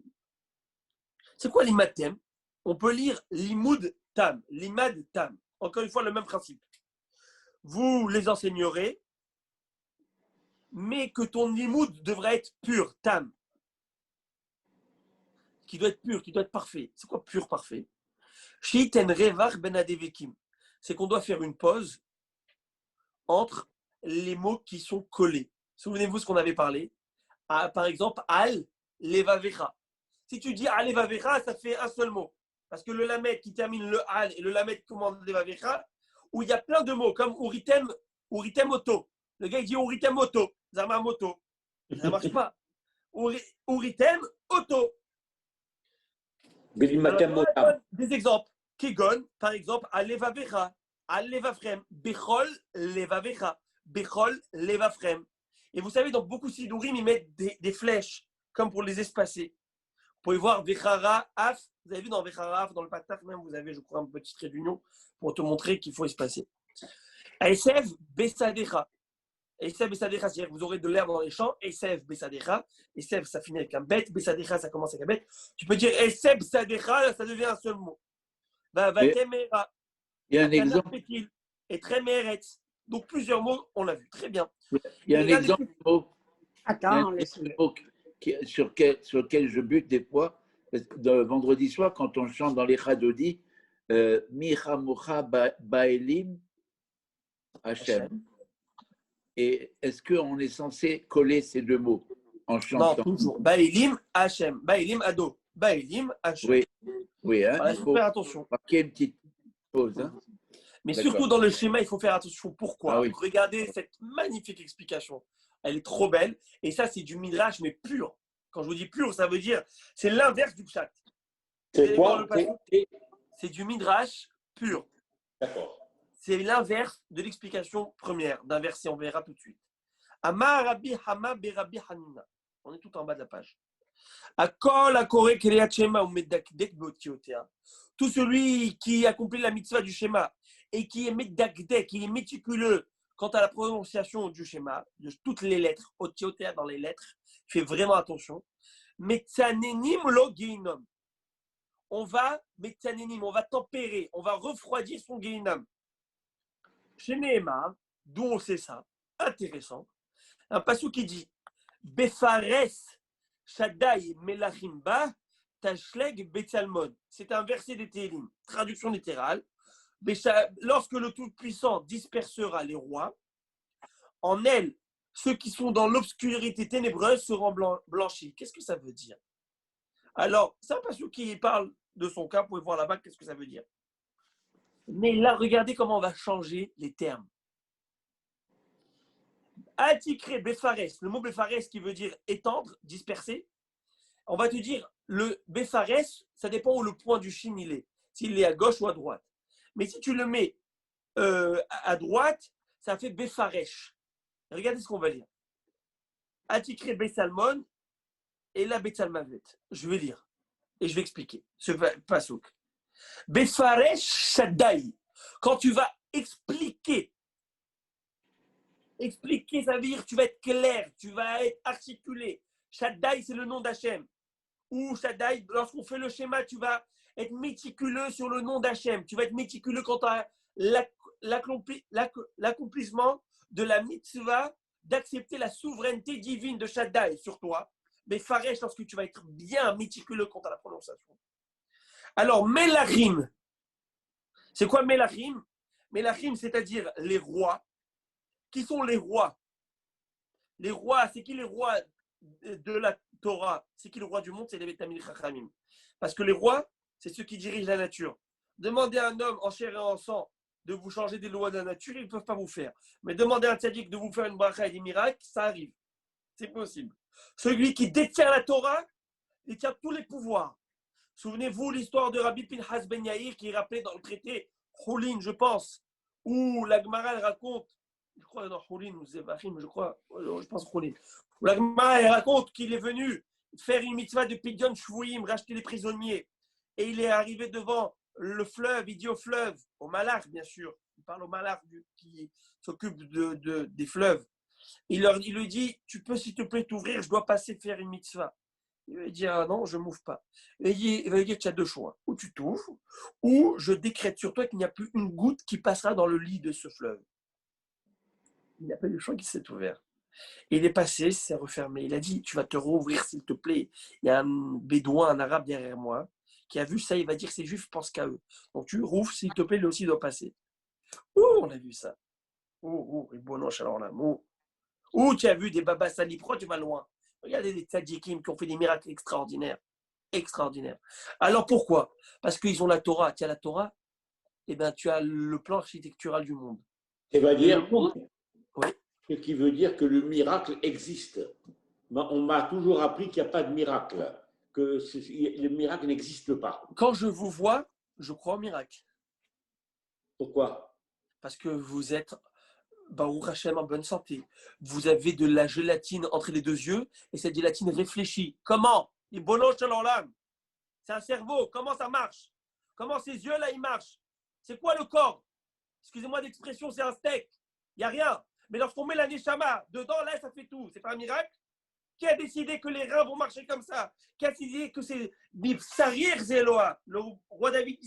c'est quoi l'Imatem? On peut lire Limud Tam, Limad Tam. Encore une fois, le même principe. Vous les enseignerez, mais que ton Limud devrait être pur, Tam. Qui doit être pur, qui doit être parfait. C'est quoi pur, parfait? C'est qu'on doit faire une pause entre les mots qui sont collés. Souvenez-vous ce qu'on avait parlé. Par exemple, al levavecha. Si tu dis al levavecha, ça fait un seul mot. Parce que le lamed qui termine le al et le lamed qui commande levavecha, où il y a plein de mots, comme uritem auto. Le gars il dit uritem auto, zama moto. Ça ne marche pas. Uritem auto. Alors, des exemples. Kegon, par exemple, Alevavecha, Alevafrem, Bechol, Levavecha, Bechol, Levafrem. Et vous savez, dans beaucoup de sidourim, ils mettent des flèches, comme pour les espacer. Vous pouvez voir Vechara, Af. Vous avez vu dans Vechara, Af, dans le Patach même, vous avez, je crois, un petit trait d'union pour te montrer qu'il faut espacer. Esev, Besadecha. Esev, Besadecha, c'est-à-dire que vous aurez de l'herbe dans les champs. Esev, Besadecha. Esev, ça finit avec un bet. Besadecha, ça commence avec un bet. Tu peux dire Esev, Besadecha, ça devient un seul mot. Vatemera. Il y a un exemple. Et Tremeretz. Donc plusieurs mots, on l'a vu. Très bien. Il y a un exemple Attends, sur lequel je bute des fois. Vendredi soir, quand on chante dans les Chadodi, Micha Mocha Baelim Hachem. Et est-ce qu'on est censé coller ces deux mots en chantant? Non, toujours. Baelim Hachem. Baelim Ado. Baelim Hachem. Oui, oui, hein, voilà, il faut faire attention. Marquer une petite pause. Hein. Mais surtout dans le schéma, il faut faire attention. Pourquoi? Ah oui. Regardez cette magnifique explication. Elle est trop belle. Et ça, c'est du midrash, mais pur. Quand je vous dis pur, ça veut dire c'est l'inverse du pshat. C'est quoi? C'est du midrash pur. D'accord. C'est l'inverse de l'explication première d'un verset. On verra tout de suite. Amar Rabbi Hama Berabi Hanina. On est tout en bas de la page. Akol Akore Kriyat Shema ou Medakdek Beotiotea. Tout celui qui accomplit la mitzvah du schéma et qui est medakdek, qui est méticuleux quant à la prononciation du schéma, de toutes les lettres, otiotea dans les lettres, fait vraiment attention. Metzanenim lo geinom. On va tempérer, on va refroidir son geinom. Chez Nehemar, d'où on sait ça, intéressant, un passage qui dit Befares Shaddai Melachimba Tashleg Betsalmon. C'est un verset des Télim, traduction littérale. Lorsque le Tout-Puissant dispersera les rois, en elle, ceux qui sont dans l'obscurité ténébreuse seront blanchis. Qu'est-ce que ça veut dire? Alors, c'est un passage qui parle de son cas. Vous pouvez voir là-bas qu'est-ce que ça veut dire. Mais là, regardez comment on va changer les termes. Atikre Befares, le mot Befares qui veut dire étendre, disperser. On va te dire, le Befares, ça dépend où le point du Shin il est. S'il est à gauche ou à droite. Mais si tu le mets à droite, ça fait Befaresh. Regardez ce qu'on va lire. Atikre Besalmon et la Betsalmavet. Je vais lire et je vais expliquer ce pasouk. Befaresh Shaddai. Quand tu vas expliquer, ça veut dire tu vas être clair, tu vas être articulé. Shaddai, c'est le nom d'Hachem. Ou Shaddai, lorsqu'on fait le schéma, tu vas être méticuleux sur le nom d'Hachem. Tu vas être méticuleux quant à l'accomplissement de la mitzvah d'accepter la souveraineté divine de Shaddai sur toi. Mais Faresh, lorsque tu vas être bien méticuleux quant à la prononciation. Alors, Melachim. C'est quoi Melachim? Melachim, c'est-à-dire les rois. Qui sont les rois? Les rois, c'est qui les rois de la Torah? C'est qui le roi du monde? C'est les Tamil Chachamim. Parce que les rois, c'est ceux qui dirigent la nature. Demandez à un homme en chair et en sang de vous changer des lois de la nature, ils ne peuvent pas vous faire. Mais demandez à un tzaddik de vous faire une bracha et des miracles, ça arrive. C'est possible. Celui qui détient la Torah, il tient tous les pouvoirs. Souvenez-vous l'histoire de Rabbi Pinchas Ben Yair qui est rappelé dans le traité Choulin, je pense, où la Gemara raconte, je crois dans Choulin ou Zevachim, je pense Choulin, où la Gemara raconte qu'il est venu faire une mitzvah de Pidyon Shvouim, racheter les prisonniers. Et il est arrivé devant le fleuve, il dit au fleuve, au Malach bien sûr, il parle au Malach qui s'occupe des fleuves. Il lui dit, tu peux s'il te plaît t'ouvrir, je dois passer faire une mitzvah. Il va dire, ah non, je ne m'ouvre pas. Il va lui dire, tu as deux choix. Ou tu t'ouvres, ou je décrète sur toi qu'il n'y a plus une goutte qui passera dans le lit de ce fleuve. Il n'y a pas eu le choix qu'il s'est ouvert. Et il est passé, s'est refermé. Il a dit, tu vas te rouvrir s'il te plaît. Il y a un bédouin, un arabe derrière moi, qui a vu ça, il va dire, ces juifs pensent qu'à eux. Donc tu rouvres, s'il te plaît, lui aussi doit passer. On a vu ça. Et bon, alors là, tu as vu des babas salipro, tu vas loin. Regardez des tzadikim qui ont fait des miracles extraordinaires. Extraordinaires. Alors pourquoi? Parce qu'ils ont la Torah. Tu as la Torah, et ben tu as le plan architectural du monde. C'est-à-dire, oui. Ce qui veut dire que le miracle existe. On m'a toujours appris qu'il n'y a pas de miracle, que le miracle n'existe pas. Quand je vous vois, je crois au miracle. Pourquoi? Parce que vous êtes Baruch Hashem en bonne santé. Vous avez de la gélatine entre les deux yeux et cette gélatine réfléchit. Comment? Il bono selon l'âme. C'est un cerveau. Comment ça marche? Comment ces yeux-là, ils marchent? C'est quoi le corps? Excusez-moi d'expression, c'est un steak. Il n'y a rien. Mais lorsqu'on met la neshama dedans, là, ça fait tout. C'est pas un miracle? Qui a décidé que les reins vont marcher comme ça? Qui a décidé que c'est Sarir Zéloa? Le roi David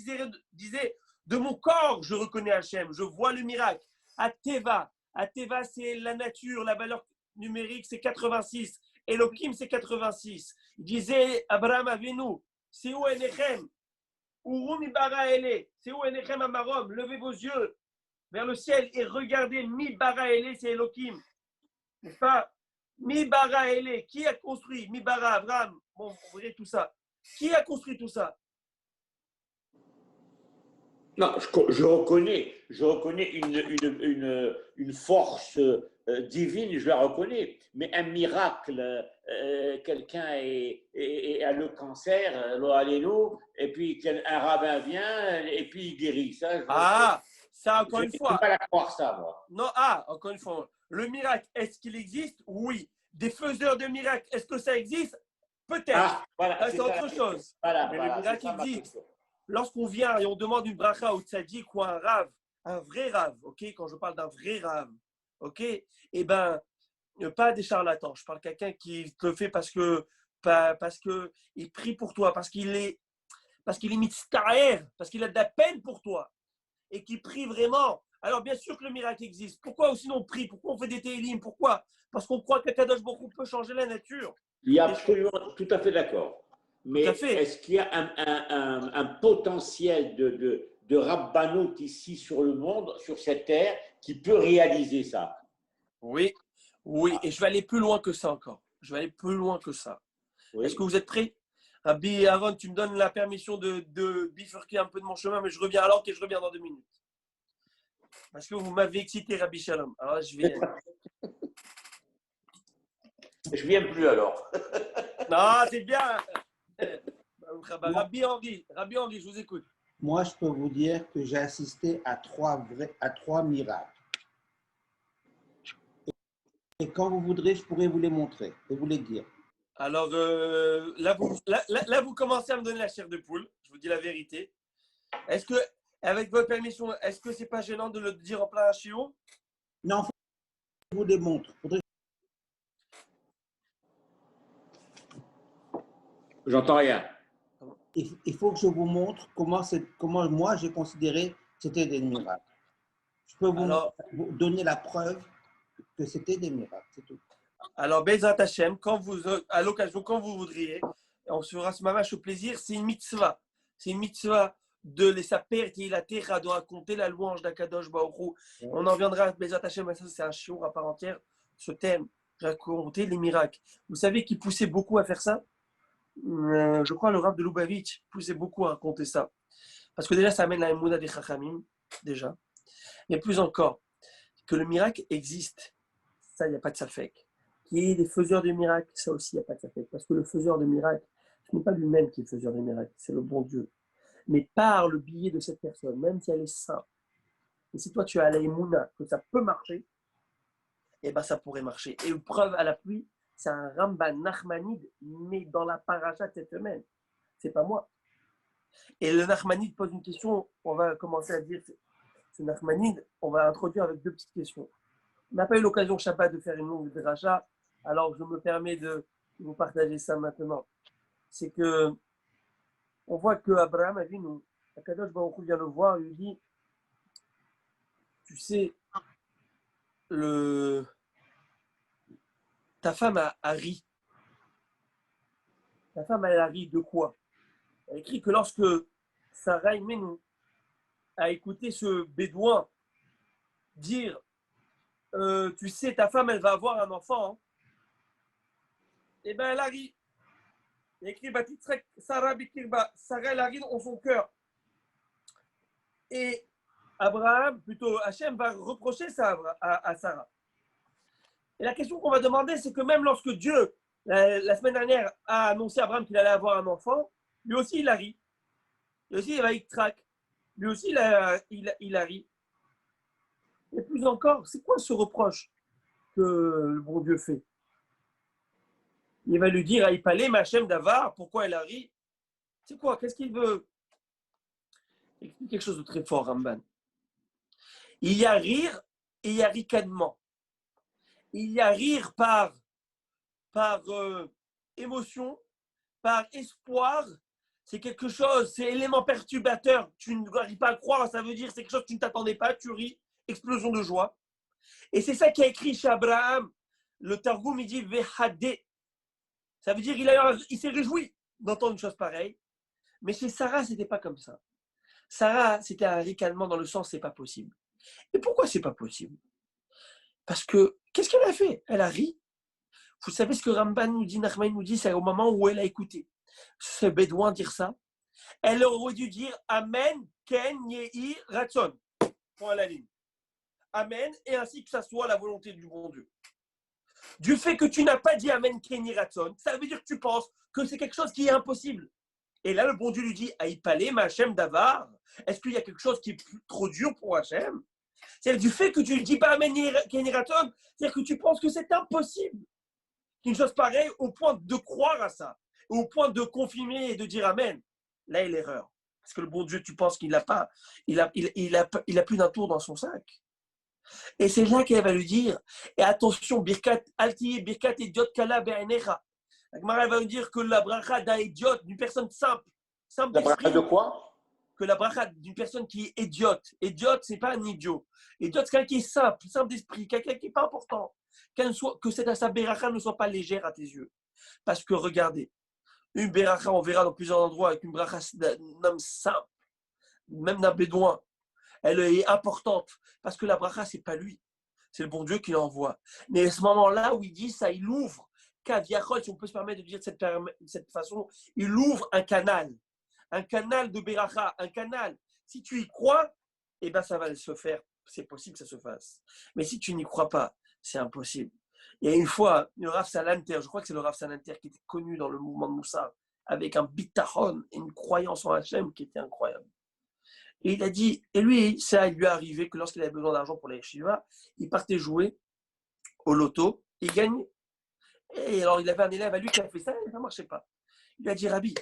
disait de mon corps, je reconnais Hachem, je vois le miracle. À Teva, c'est la nature, la valeur numérique, c'est 86. Elohim, c'est 86. Il disait Abraham Avinu, c'est où Enechem? Urumi bara ele, c'est où Enechem Amarom? Levez vos yeux vers le ciel et regardez Mi bara ele, c'est Elohim. N'est-ce pas? Mi bara ele, qui a construit? Mi bara Abraham, bon, vous voyez tout ça. Qui a construit tout ça? Non, je reconnais une force divine, je la reconnais. Mais un miracle, quelqu'un a le cancer, et puis un rabbin vient et puis il guérit. Ça encore une fois. Je ne peux pas croire ça, moi. Non, encore une fois. Le miracle, est-ce qu'il existe? Oui. Des faiseurs de miracles, est-ce que ça existe? Peut-être. Voilà, c'est autre chose. Mais le miracle existe. Lorsqu'on vient et on demande une bracha au tzaddik ou un rave, un vrai rave, ok, quand je parle d'un vrai rave, ok, eh ben, pas des charlatans. Je parle de quelqu'un qui te le fait parce que il prie pour toi, parce qu'il est mitztaher, parce qu'il a de la peine pour toi et qui prie vraiment. Alors bien sûr que le miracle existe. Pourquoi aussi on prie? Pourquoi on fait des télim? Pourquoi? Parce qu'on croit que Kadosh Baruch Hu peut changer la nature. Il y a absolument, tout à fait d'accord. Mais est-ce qu'il y a un potentiel de rabbanout ici sur le monde, sur cette terre, qui peut réaliser ça? Oui, et je vais aller plus loin que ça encore. Oui. Est-ce que vous êtes prêts? Rabbi Aaron, tu me donnes la permission de bifurquer un peu de mon chemin, mais je reviens dans 2 minutes. Parce que vous m'avez excité, Rabbi Shalom. Alors je vais. Je viens plus alors. Non, c'est bien. Rabbi Henri, je vous écoute. Moi, je peux vous dire que j'ai assisté à trois miracles. Et quand vous voudrez, je pourrais vous les montrer et vous les dire. Alors là, vous commencez à me donner la chair de poule. Je vous dis la vérité. Est-ce que, avec votre permission, est-ce que c'est pas gênant de le dire en plein chiot? Non, il faut que je vous les montre. J'entends rien. Il faut que je vous montre comment moi j'ai considéré que c'était des miracles. Je peux vous donner la preuve que c'était des miracles, c'est tout. Alors, Bezrat Hashem, à l'occasion, quand vous voudriez, on se fera ce mamache au plaisir, c'est une mitzvah. C'est une mitzvah de les saper qui la terre de raconter la louange d'Akadosh Baruch Hu. On en viendra à Bezrat Hashem, mais ça c'est un shiur à part entière, ce thème, raconter les miracles. Vous savez qui poussait beaucoup à faire ça? Je crois le Rav de Lubavitch poussait beaucoup à raconter ça. Parce que déjà, ça amène la Emouna des Chachamim, déjà. Mais plus encore, que le miracle existe, ça, il n'y a pas de safek. Qu'il y ait des faiseurs de miracles, ça aussi, il n'y a pas de safek. Parce que le faiseur de miracles, ce n'est pas lui-même qui est faiseur de miracles, c'est le bon Dieu. Mais par le biais de cette personne, même si elle est sainte, et si toi tu as la Emouna, que ça peut marcher, eh ben ça pourrait marcher. Et une preuve à la pluie, c'est un Ramban Nachmanide, mais dans la paracha de cette semaine. C'est pas moi. Et le Nachmanide pose une question, on va commencer à dire, ce Nachmanide, on va introduire avec deux petites questions. On n'a pas eu l'occasion Shabbat de faire une longue dracha, alors je me permets de vous partager ça maintenant. C'est que on voit que Abraham a vu nous, Akadosh Baruch Hu vient le voir, il lui dit, tu sais, ta femme a ri. Ta femme elle a ri de quoi? Elle écrit que lorsque Sarah Menou a écouté ce bédouin dire tu sais, ta femme, elle va avoir un enfant. Hein. Eh bien, elle a ri. Il écrit Sarah Bikirba. Sarah, elle a ri dans son cœur. Et Abraham, plutôt Hachem, va reprocher ça à Sarah. Et la question qu'on va demander, c'est que même lorsque Dieu, la semaine dernière, a annoncé à Abraham qu'il allait avoir un enfant, lui aussi, il a ri. Lui aussi, il va y traquer. Lui aussi, il a ri. Et plus encore, c'est quoi ce reproche que le bon Dieu fait? Il va lui dire à Ipalé, Machem Davar, pourquoi elle a ri? C'est quoi? Qu'est-ce qu'il veut? Il explique quelque chose de très fort, Ramban. Il y a rire et il y a ricanement. Il y a rire par émotion, par espoir. C'est quelque chose, c'est élément perturbateur. Tu n'arrives pas à croire, ça veut dire c'est quelque chose que tu ne t'attendais pas, tu ris, explosion de joie. Et c'est ça qu'a écrit chez Abraham. Le Targum, il dit Vehade. Ça veut dire il s'est réjoui d'entendre une chose pareille. Mais chez Sarah, ce n'était pas comme ça. Sarah, c'était un ricanement dans le sens c'est pas possible. Et pourquoi c'est pas possible? Parce que, qu'est-ce qu'elle a fait? Elle a ri. Vous savez ce que Ramban nous dit, Nachman nous dit, c'est au moment où elle a écouté ce bédouin dire ça. Elle aurait dû dire Amen, Ken, Yehi, Ratson. Point à la ligne. Amen, et ainsi que ça soit la volonté du bon Dieu. Du fait que tu n'as pas dit Amen, Ken, Yehi, Ratson, ça veut dire que tu penses que c'est quelque chose qui est impossible. Et là, le bon Dieu lui dit Aïpalé, ma Hachem Davar, est-ce qu'il y a quelque chose qui est trop dur pour Hachem? C'est-à-dire du fait que tu ne dis pas Amen, Ken, Yehi, Ratson, c'est-à-dire que tu penses que c'est impossible qu'une chose pareille au point de croire à ça, au point de confirmer et de dire Amen. Là est l'erreur. Parce que le bon Dieu, tu penses qu'il n'a pas, il a plus d'un tour dans son sac. Et c'est là qu'elle va lui dire, et attention, Birkat Alti, Birkat Idiot Kala Be'enecha. La Gemara va lui dire que la bracha d'un idiot, d'une personne simple La d'esprit. bracha de quoi? Que la bracha d'une personne qui est idiote. Idiote, c'est pas un idiot. Idiote, c'est quelqu'un qui est simple d'esprit, quelqu'un qui n'est pas important. Que sa bracha ne soit pas légère à tes yeux. Parce que regardez, une bracha, on verra dans plusieurs endroits, avec une bracha d'un homme simple, même d'un bédouin, elle est importante. Parce que la bracha, c'est pas lui. C'est le bon Dieu qui l'envoie. Mais à ce moment-là où il dit ça, il ouvre, si on peut se permettre de dire de cette façon, il ouvre un canal de Beracha, un canal. Si tu y crois, eh ben ça va se faire. C'est possible que ça se fasse. Mais si tu n'y crois pas, c'est impossible. Il y a une fois, le Rav Salanter, je crois que c'est le Rav Salanter qui était connu dans le mouvement de Moussa, avec un bitachon et une croyance en Hachem qui était incroyable. Et il a dit, et lui, ça lui est arrivé que lorsqu'il avait besoin d'argent pour les Shiva, il partait jouer au loto, il gagnait. Et alors, il avait un élève à lui qui a fait ça, et ça ne marchait pas. Il a dit, Rabbi,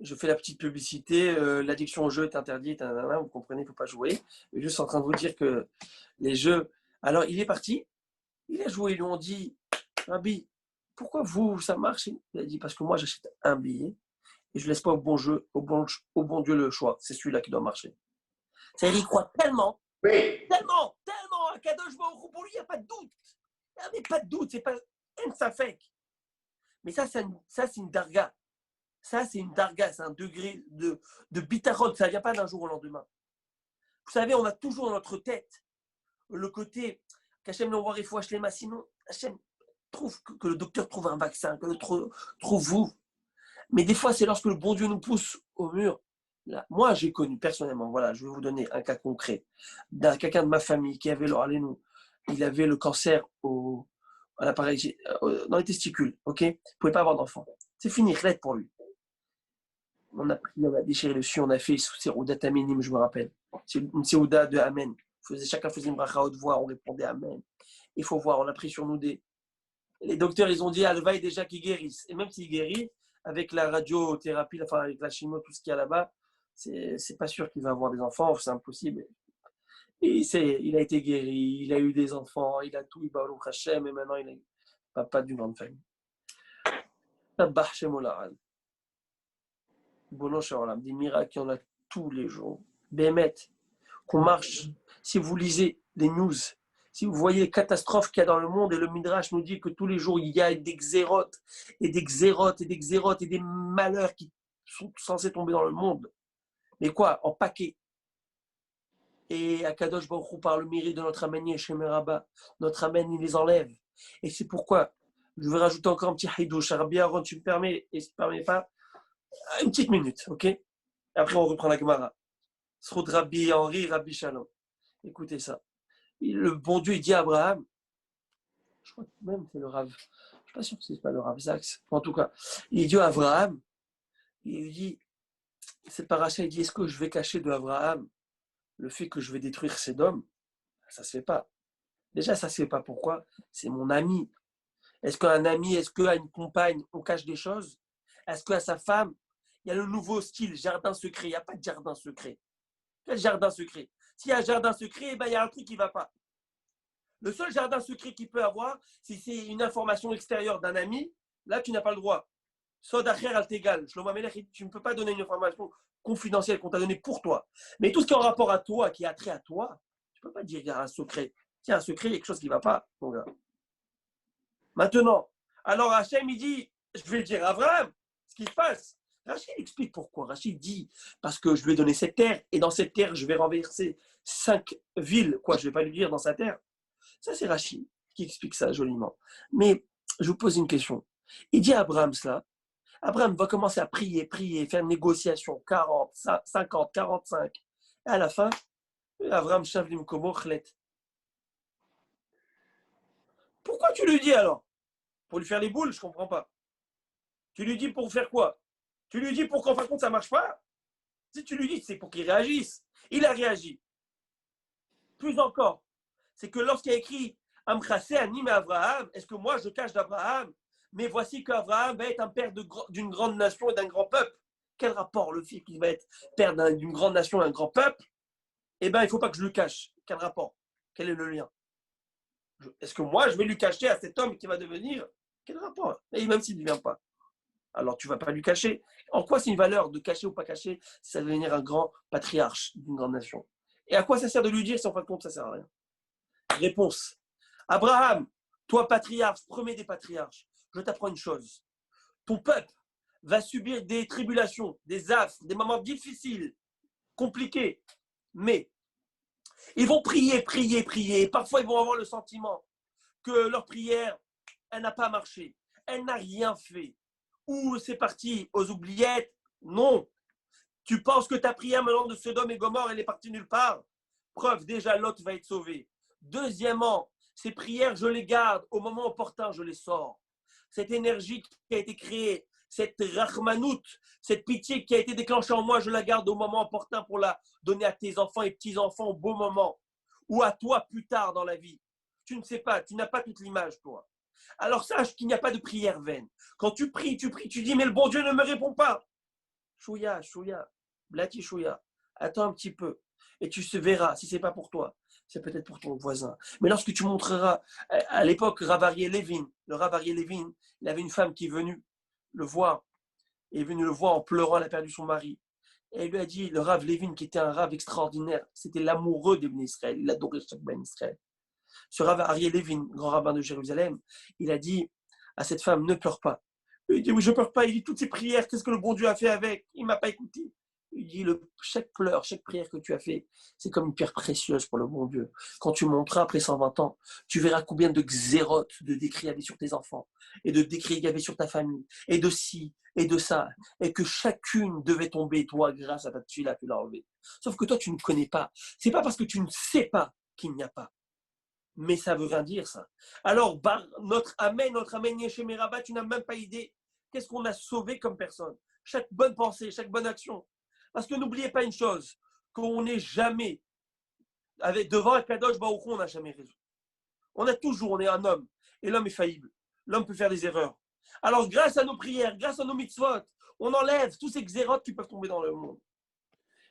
je fais la petite publicité, l'addiction au jeu est interdite, vous comprenez, il ne faut pas jouer. Je suis juste en train de vous dire que les jeux... Alors, il est parti, il a joué, ils lui ont dit, Rabbi, pourquoi vous, ça marche? Il a dit, parce que moi, j'achète un billet et je ne laisse pas au bon Dieu le choix. C'est celui-là qui doit marcher. C'est-à-dire, il croit tellement, Oui. tellement à Kadosh Baruch Hu, pour lui, il n'y a pas de doute. Il n'y avait pas de doute, c'est pas un safek. Mais ça, c'est une darga. Ça, c'est une darga, c'est un degré de bitachon. Ça ne vient pas d'un jour au lendemain. Vous savez, on a toujours dans notre tête le côté qu'Hachem l'envoie et faut acheter les sinon Hachem trouve que le docteur trouve un vaccin, que le trouve vous. Mais des fois, c'est lorsque le bon Dieu nous pousse au mur. Là, moi, j'ai connu personnellement, voilà, je vais vous donner un cas concret d'un quelqu'un de ma famille qui avait il avait le cancer à l'appareil, dans les testicules, ok? Il ne pouvait pas avoir d'enfant. C'est fini, l'aide pour lui. On a déchiré le dessus, on a fait Seouda Taminim, je me rappelle. C'est une Seouda de Amen. Chacun faisait une bracha à haute voix, on répondait Amen. Il faut voir, on a pris sur nous les docteurs, ils ont dit Alvaï déjà qu'ils guérissent. Et même s'ils guérissent, avec la radiothérapie, enfin avec la chimio, tout ce qu'il y a là-bas, c'est pas sûr qu'il va avoir des enfants, c'est impossible. Et il a été guéri, il a eu des enfants, il a tout, il Baruch Hashem, et maintenant il est papa d'une grande famille. Tabbah Shemola'al. Bono Shaolam, des miracles, il y en a tous les jours. Bémet, qu'on marche, si vous lisez les news, si vous voyez les catastrophes qu'il y a dans le monde, et le Midrash nous dit que tous les jours, il y a des xérotes, et des xérotes, et des xérotes, et des malheurs qui sont censés tomber dans le monde. Mais quoi? En paquet. Et Akadosh Baruch Hu, par le mérite de notre Amen Yeshem Rabba, notre Amen, il les enlève. Et c'est pourquoi, je vais rajouter encore un petit haïdouche. Rabbi Aaron, tu me permets, et si tu ne permets pas, une petite minute, ok? Après, on reprend la Gemara. Sroud Rabbi Henri, Rabbi Shalom. Écoutez ça. Le bon Dieu, il dit à Abraham, je crois que même c'est le Rav, je ne suis pas sûr que ce n'est pas le Rav Zax, en tout cas, il dit à Abraham, il dit, c'est paracha, il dit, est-ce que je vais cacher de Abraham le fait que je vais détruire Sédom? Ça ne se fait pas. Déjà, ça ne se fait pas. Pourquoi? C'est mon ami. Est-ce qu'un ami, est-ce qu'à une compagne, on cache des choses? Est-ce qu'à sa femme, il y a le nouveau style, jardin secret? Il n'y a pas de jardin secret. Quel jardin secret? S'il y a un jardin secret, ben, il y a un truc qui ne va pas. Le seul jardin secret qu'il peut avoir, si c'est une information extérieure d'un ami, là, tu n'as pas le droit. Sod acher al tegal. Shlomo Amelech, tu ne peux pas donner une information confidentielle qu'on t'a donnée pour toi. Mais tout ce qui est en rapport à toi, qui a trait à toi, tu ne peux pas dire qu'il y a un secret. S'il y a un secret, il y a quelque chose qui ne va pas, mon gars. Maintenant, alors Hachem, il dit, je vais le dire à Abraham, ce qui se passe. Rachid explique pourquoi. Rachid dit, parce que je lui ai donné cette terre, et dans cette terre, je vais renverser 5 villes. Quoi, je ne vais pas lui dire dans sa terre. Ça, c'est Rachid qui explique ça joliment. Mais je vous pose une question. Il dit à Abraham cela. Abraham va commencer à prier, faire une négociation, 40, 50, 45. Et à la fin, Abraham Shavlim Komo Khlet. Pourquoi tu lui dis alors? Pour lui faire les boules, je ne comprends pas. Tu lui dis pour faire quoi? Tu lui dis pour qu'en fin de compte, ça ne marche pas? Si tu lui dis, c'est pour qu'il réagisse. Il a réagi. Plus encore, c'est que lorsqu'il a écrit Amchasé anime Abraham, est-ce que moi je cache d'Abraham? Mais voici qu'Abraham va être un père d'une grande nation et d'un grand peuple. Quel rapport le fils qui va être père d'une grande nation et d'un grand peuple? Eh bien, il ne faut pas que je le cache. Quel rapport? Quel est le lien? Est-ce que moi, je vais lui cacher à cet homme qui va devenir? Quel rapport? Et même s'il ne vient pas. Alors, tu ne vas pas lui cacher. En quoi c'est une valeur de cacher ou pas cacher? Ça va devenir un grand patriarche d'une grande nation. Et à quoi ça sert de lui dire si en fin de compte, ça ne sert à rien? Réponse. Abraham, toi patriarche, premier des patriarches, je t'apprends une chose. Ton peuple va subir des tribulations, des affres, des moments difficiles, compliqués. Mais ils vont prier. Parfois, ils vont avoir le sentiment que leur prière, elle n'a pas marché. Elle n'a rien fait. Ou c'est parti aux oubliettes. Non. Tu penses que ta prière maintenant de Sodome et Gomorrhe, elle est partie nulle part? Preuve, déjà, Lot va être sauvé. Deuxièmement, ces prières, je les garde. Au moment opportun, je les sors. Cette énergie qui a été créée, cette rahmanout, cette pitié qui a été déclenchée en moi, je la garde au moment opportun pour la donner à tes enfants et petits-enfants au beau moment. Ou à toi plus tard dans la vie. Tu ne sais pas, tu n'as pas toute l'image, toi. Alors sache qu'il n'y a pas de prière vaine. Quand tu pries, tu dis, mais le bon Dieu ne me répond pas. Chouya, blati chouya. Attends un petit peu. Et tu se verras, si ce n'est pas pour toi, c'est peut-être pour ton voisin. Mais lorsque tu montreras, à l'époque, le Rav Aryeh Levin, il avait une femme qui est venue le voir, et est venue le voir en pleurant, elle a perdu son mari. Et il lui a dit, le Rav Levin, qui était un Rav extraordinaire, c'était l'amoureux des Bnei Israël, il adorait chaque Bnei Israël. Ce Rav Aryeh Levin, grand rabbin de Jérusalem, il a dit à cette femme, ne pleure pas. Il dit, oui, je ne pleure pas. Il dit, toutes ces prières, qu'est-ce que le bon Dieu a fait avec? Il ne m'a pas écouté. Il dit, chaque pleur, chaque prière que tu as fait, c'est comme une pierre précieuse pour le bon Dieu. Quand tu monteras après 120 ans, tu verras combien de xérotes, de décrets il y avait sur tes enfants, et de décrets il y avait sur ta famille, et de ci, et de ça, et que chacune devait tomber, toi, grâce à ta tuile, tu l'as enlevé. Sauf que toi, tu ne connais pas. C'est pas parce que tu ne sais pas qu'il n'y a pas. Mais ça veut rien dire, ça. Alors, notre Amen, Yesheméraba, tu n'as même pas idée qu'est-ce qu'on a sauvé comme personne. Chaque bonne pensée, chaque bonne action. Parce que n'oubliez pas une chose, qu'on n'est jamais, devant un Kadosh Baruch Hu, on n'a jamais raison. On est un homme. Et l'homme est faillible. L'homme peut faire des erreurs. Alors, grâce à nos prières, grâce à nos mitzvot, on enlève tous ces xérotes qui peuvent tomber dans le monde.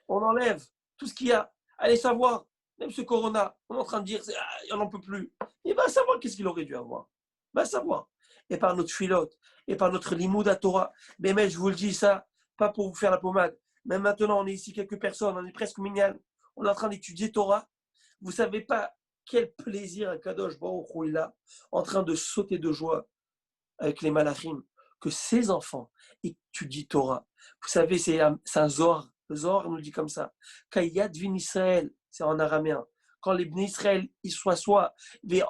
On enlève tout ce qu'il y a. Allez savoir. Même ce corona, on est en train de dire, il n'en peut plus. Il va savoir qu'est-ce qu'il aurait dû avoir. Il va savoir. Et par notre filote, et par notre limoud à Torah. Mais je vous le dis ça, pas pour vous faire la pommade. Même maintenant, on est ici quelques personnes, on est presque mignonnes. On est en train d'étudier Torah. Vous ne savez pas quel plaisir un Kadosh Baruch Hu il a en train de sauter de joie avec les malachim, que ses enfants étudient Torah. Vous savez, c'est un Zohar. Le Zohar nous dit comme ça. Kayad vin Israël, c'est en araméen. Quand les Bnei Israël, ils s'assoient, et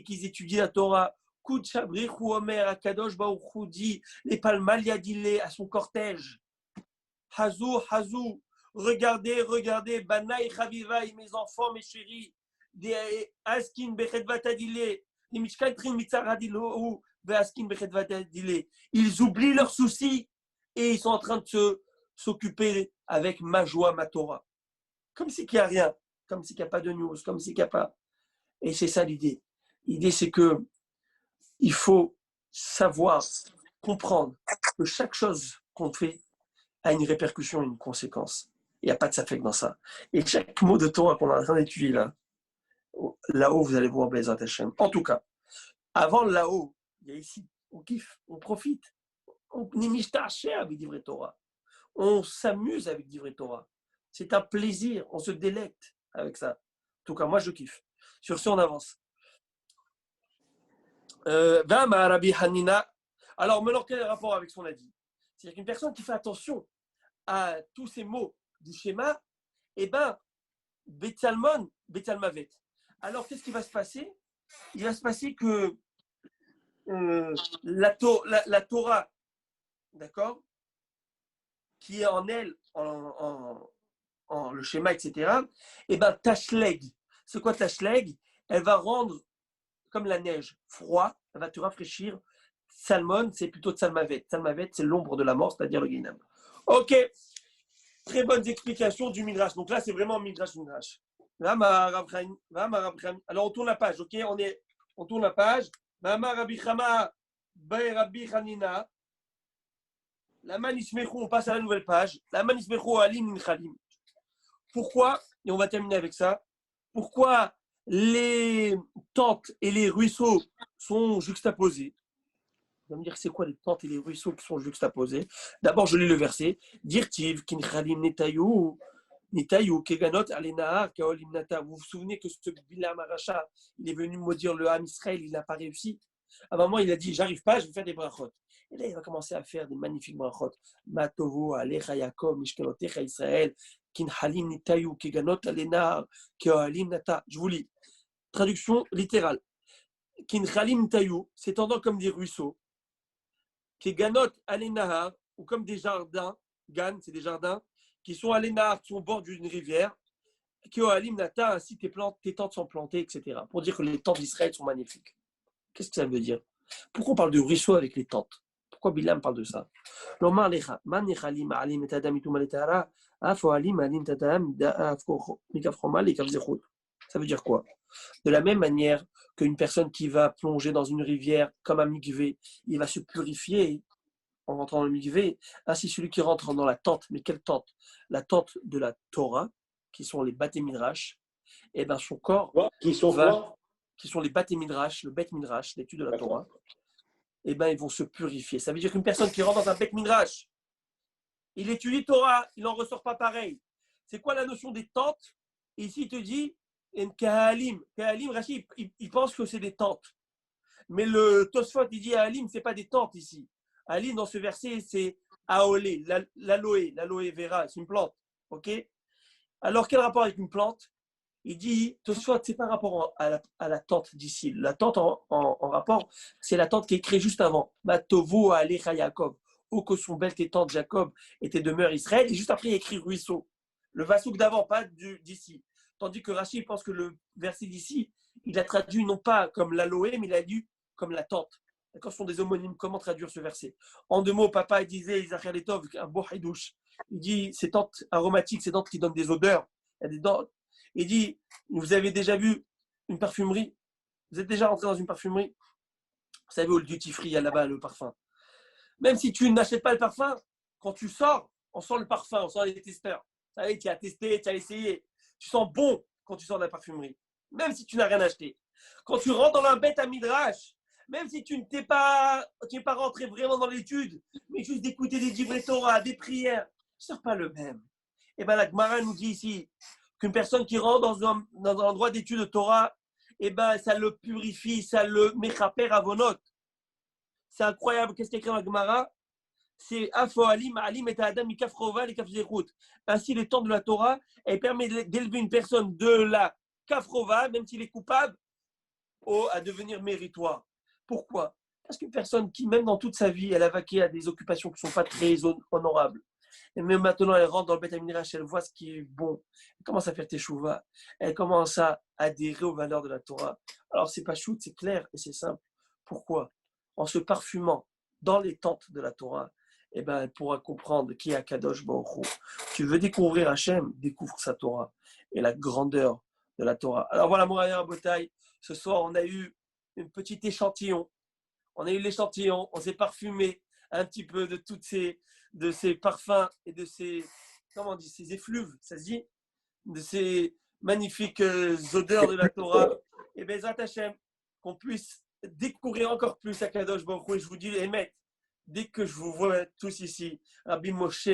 qu'ils étudient la Torah, Kud Shabrichu Omer, Akadosh Baruch Hu dit, les palmal yadile à son cortège. Hazou, regardez, Banaï Chavivaï, mes enfants, mes chéris, des Askin Bechedvatadile, les Mishkatrin Mitzaradilo, Askin Bechedvatadile. Ils oublient leurs soucis et ils sont en train de s'occuper avec ma joie, ma Torah. Comme si qu'il n'y a rien, comme si qu'il n'y a pas de news, comme si qu'il n'y a pas. Et c'est ça l'idée. L'idée, c'est que il faut savoir, comprendre que chaque chose qu'on fait a une répercussion, une conséquence. Il n'y a pas de safek dans ça. Et chaque mot de Torah qu'on est en train d'étudier là-haut, vous allez voir Bezat Hashem. En tout cas, avant là-haut, il y a ici, on kiffe, on profite. On nimishtaché avec d'ivrer Torah. On s'amuse avec d'ivrer Torah. C'est un plaisir, on se délecte avec ça. En tout cas, moi, je kiffe. Sur ce, on avance. Rabbi Hanina. Alors, maintenant, quel est le rapport avec ce qu'on a dit? C'est-à-dire qu'une personne qui fait attention à tous ces mots du schéma, eh bien, Betsalmavet. Alors, qu'est-ce qui va se passer? Il va se passer que la Torah, d'accord, qui est en elle, en le schéma, etc., eh bien, Tashleg. C'est quoi Tashleg? Elle va rendre, comme la neige, froid, elle va te rafraîchir. Salmon, c'est plutôt Tsalmavet. Tsalmavet, c'est l'ombre de la mort, c'est-à-dire le Guinam. Ok. Très bonnes explications du Midrash. Donc là, c'est vraiment Midrash. Alors, on tourne la page, ok? On tourne la page. Rabbi Chama, Rabbi Hanina. La manismechu, on passe à la nouvelle page. La manismechu alim ninchalim. Pourquoi, et on va terminer avec ça, pourquoi les tentes et les ruisseaux sont juxtaposés? Vous allez me dire, c'est quoi les tentes et les ruisseaux qui sont juxtaposés? D'abord, je lis le verset. Dirtiv, kinchalim netayu, keganot alenahar, kaolim nata. Vous vous souvenez que ce Bilam Aracha, il est venu maudire le Ham Israël, il n'a pas réussi. À un moment, il a dit, j'arrive pas, je vais faire des brachot. Et là, il va commencer à faire des magnifiques brachot. Matovo, Alecha Yaakov, Mishkalotecha Israël, kinchalim netayu, keganot alenahar, kaolim nata. Je vous lis. Traduction littérale. Kinchalim netayu, s'étendant comme des ruisseaux. Keganot alenahar, ou comme des jardins, Gan, c'est des jardins, qui sont à l'Énard, qui sont au bord d'une rivière, Keohalim Nata, ainsi tes tentes sont plantées, etc. Pour dire que les tentes d'Israël sont magnifiques. Qu'est-ce que ça veut dire? Pourquoi on parle de ruisseau avec les tentes? Pourquoi Bilam parle de ça? Ça veut dire quoi? De la même manière qu'une personne qui va plonger dans une rivière comme un mikvé, il va se purifier en rentrant dans le mikvé. Ainsi, celui qui rentre dans la tente, mais quelle tente? La tente de la Torah, qui sont les Bate Midrash, et ben son corps qui sont les Bate Midrash, le Bet Midrash, l'étude de la Torah, et ben ils vont se purifier. Ça veut dire qu'une personne qui rentre dans un Bet Midrash, il étudie Torah, il n'en ressort pas pareil. C'est quoi la notion des tentes? Ici, il te dit Kahalim. Kahalim, Rachid, il pense que c'est des tentes. Mais le Tosfot, il dit Kahalim, ce n'est pas des tentes ici. Kahalim, dans ce verset, c'est Aolé, l'aloe vera, c'est une plante. Ok? Alors, quel rapport avec une plante? Il dit, Tosfot, ce n'est pas rapport à la tente d'ici. La tente en rapport, c'est la tente qui est créée juste avant. Matovo Alecha Yaakov. Ou que son bel tes tentes Jacob était demeure Israël. Et juste après, il écrit ruisseau. Le vasouk d'avant, pas d'ici. Tandis que Rachid pense que le verset d'ici, il a traduit non pas comme l'aloe, mais il a lu comme la tente. D'accord, ce sont des homonymes. Comment traduire ce verset? En deux mots, papa il disait, Isachar Letov, un beau haïdouche. Il dit, ces tentes aromatiques, ces tentes qui donnent des odeurs. Il dit, vous avez déjà vu une parfumerie? Vous êtes déjà rentré dans une parfumerie? Vous savez où le duty free, il y a là-bas le parfum. Même si tu n'achètes pas le parfum, quand tu sors, on sent le parfum, on sent les testeurs. Ça y est, tu as testé, tu as essayé. Tu sens bon quand tu sors de la parfumerie, même si tu n'as rien acheté. Quand tu rentres dans un bête à midrash, même si tu n'es pas rentré vraiment dans l'étude, mais juste d'écouter des divrei Torah, des prières, ce n'est pas le même. Et bien la Gemara nous dit ici qu'une personne qui rentre dans un endroit d'étude de Torah, et ben ça le purifie, ça le mechaper avonot. C'est incroyable. Qu'est-ce qu'il y a écrit dans la Gemara? C'est Afoalim, Alim et Adam, Mikafrova, les Kafzerut. Ainsi, les temps de la Torah, elle permet d'élever une personne de la Kafrova, même s'il est coupable, à devenir méritoire. Pourquoi? Parce qu'une personne qui, même dans toute sa vie, elle a vaqué à des occupations qui ne sont pas très honorables. Et même maintenant, elle rentre dans le Beth Midrash, elle voit ce qui est bon. Elle commence à faire teshuva. Elle commence à adhérer aux valeurs de la Torah. Alors, c'est pas shoot, c'est clair et c'est simple. Pourquoi? En se parfumant dans les tentes de la Torah, eh ben, elle pourra comprendre qui est Akadosh Baruch Hu. Tu veux découvrir Hachem, découvre sa Torah et la grandeur de la Torah. Alors voilà, mon Raya Botaï, ce soir, on a eu un petit échantillon. On a eu l'échantillon, on s'est parfumé un petit peu de ces parfums et de ces, comment on dit, ces effluves, ça se dit, de ces magnifiques odeurs de la Torah. Et bien, Zat Hachem, qu'on puisse découvrir encore plus Akadosh Baruch Hu. Et je vous dis, Emet, dès que je vous vois tous ici, Rabbi Moshe,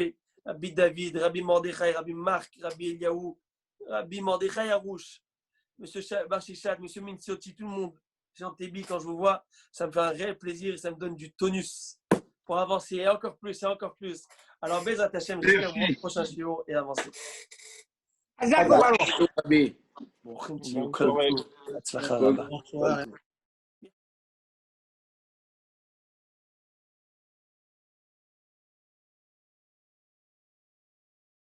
Rabbi David, Rabbi Mordechai, Rabbi Marc, Rabbi Eliaou, Rabbi Mordechai Harouche, Monsieur Barchichat, Monsieur Minsioti, tout le monde, Jean Tébi, quand je vous vois, ça me fait un réel plaisir et ça me donne du tonus pour avancer et encore plus et encore plus. Alors, Bezat Hachem, j'espère voir le prochain chiot et avancer. Bonsoir. Bonsoir.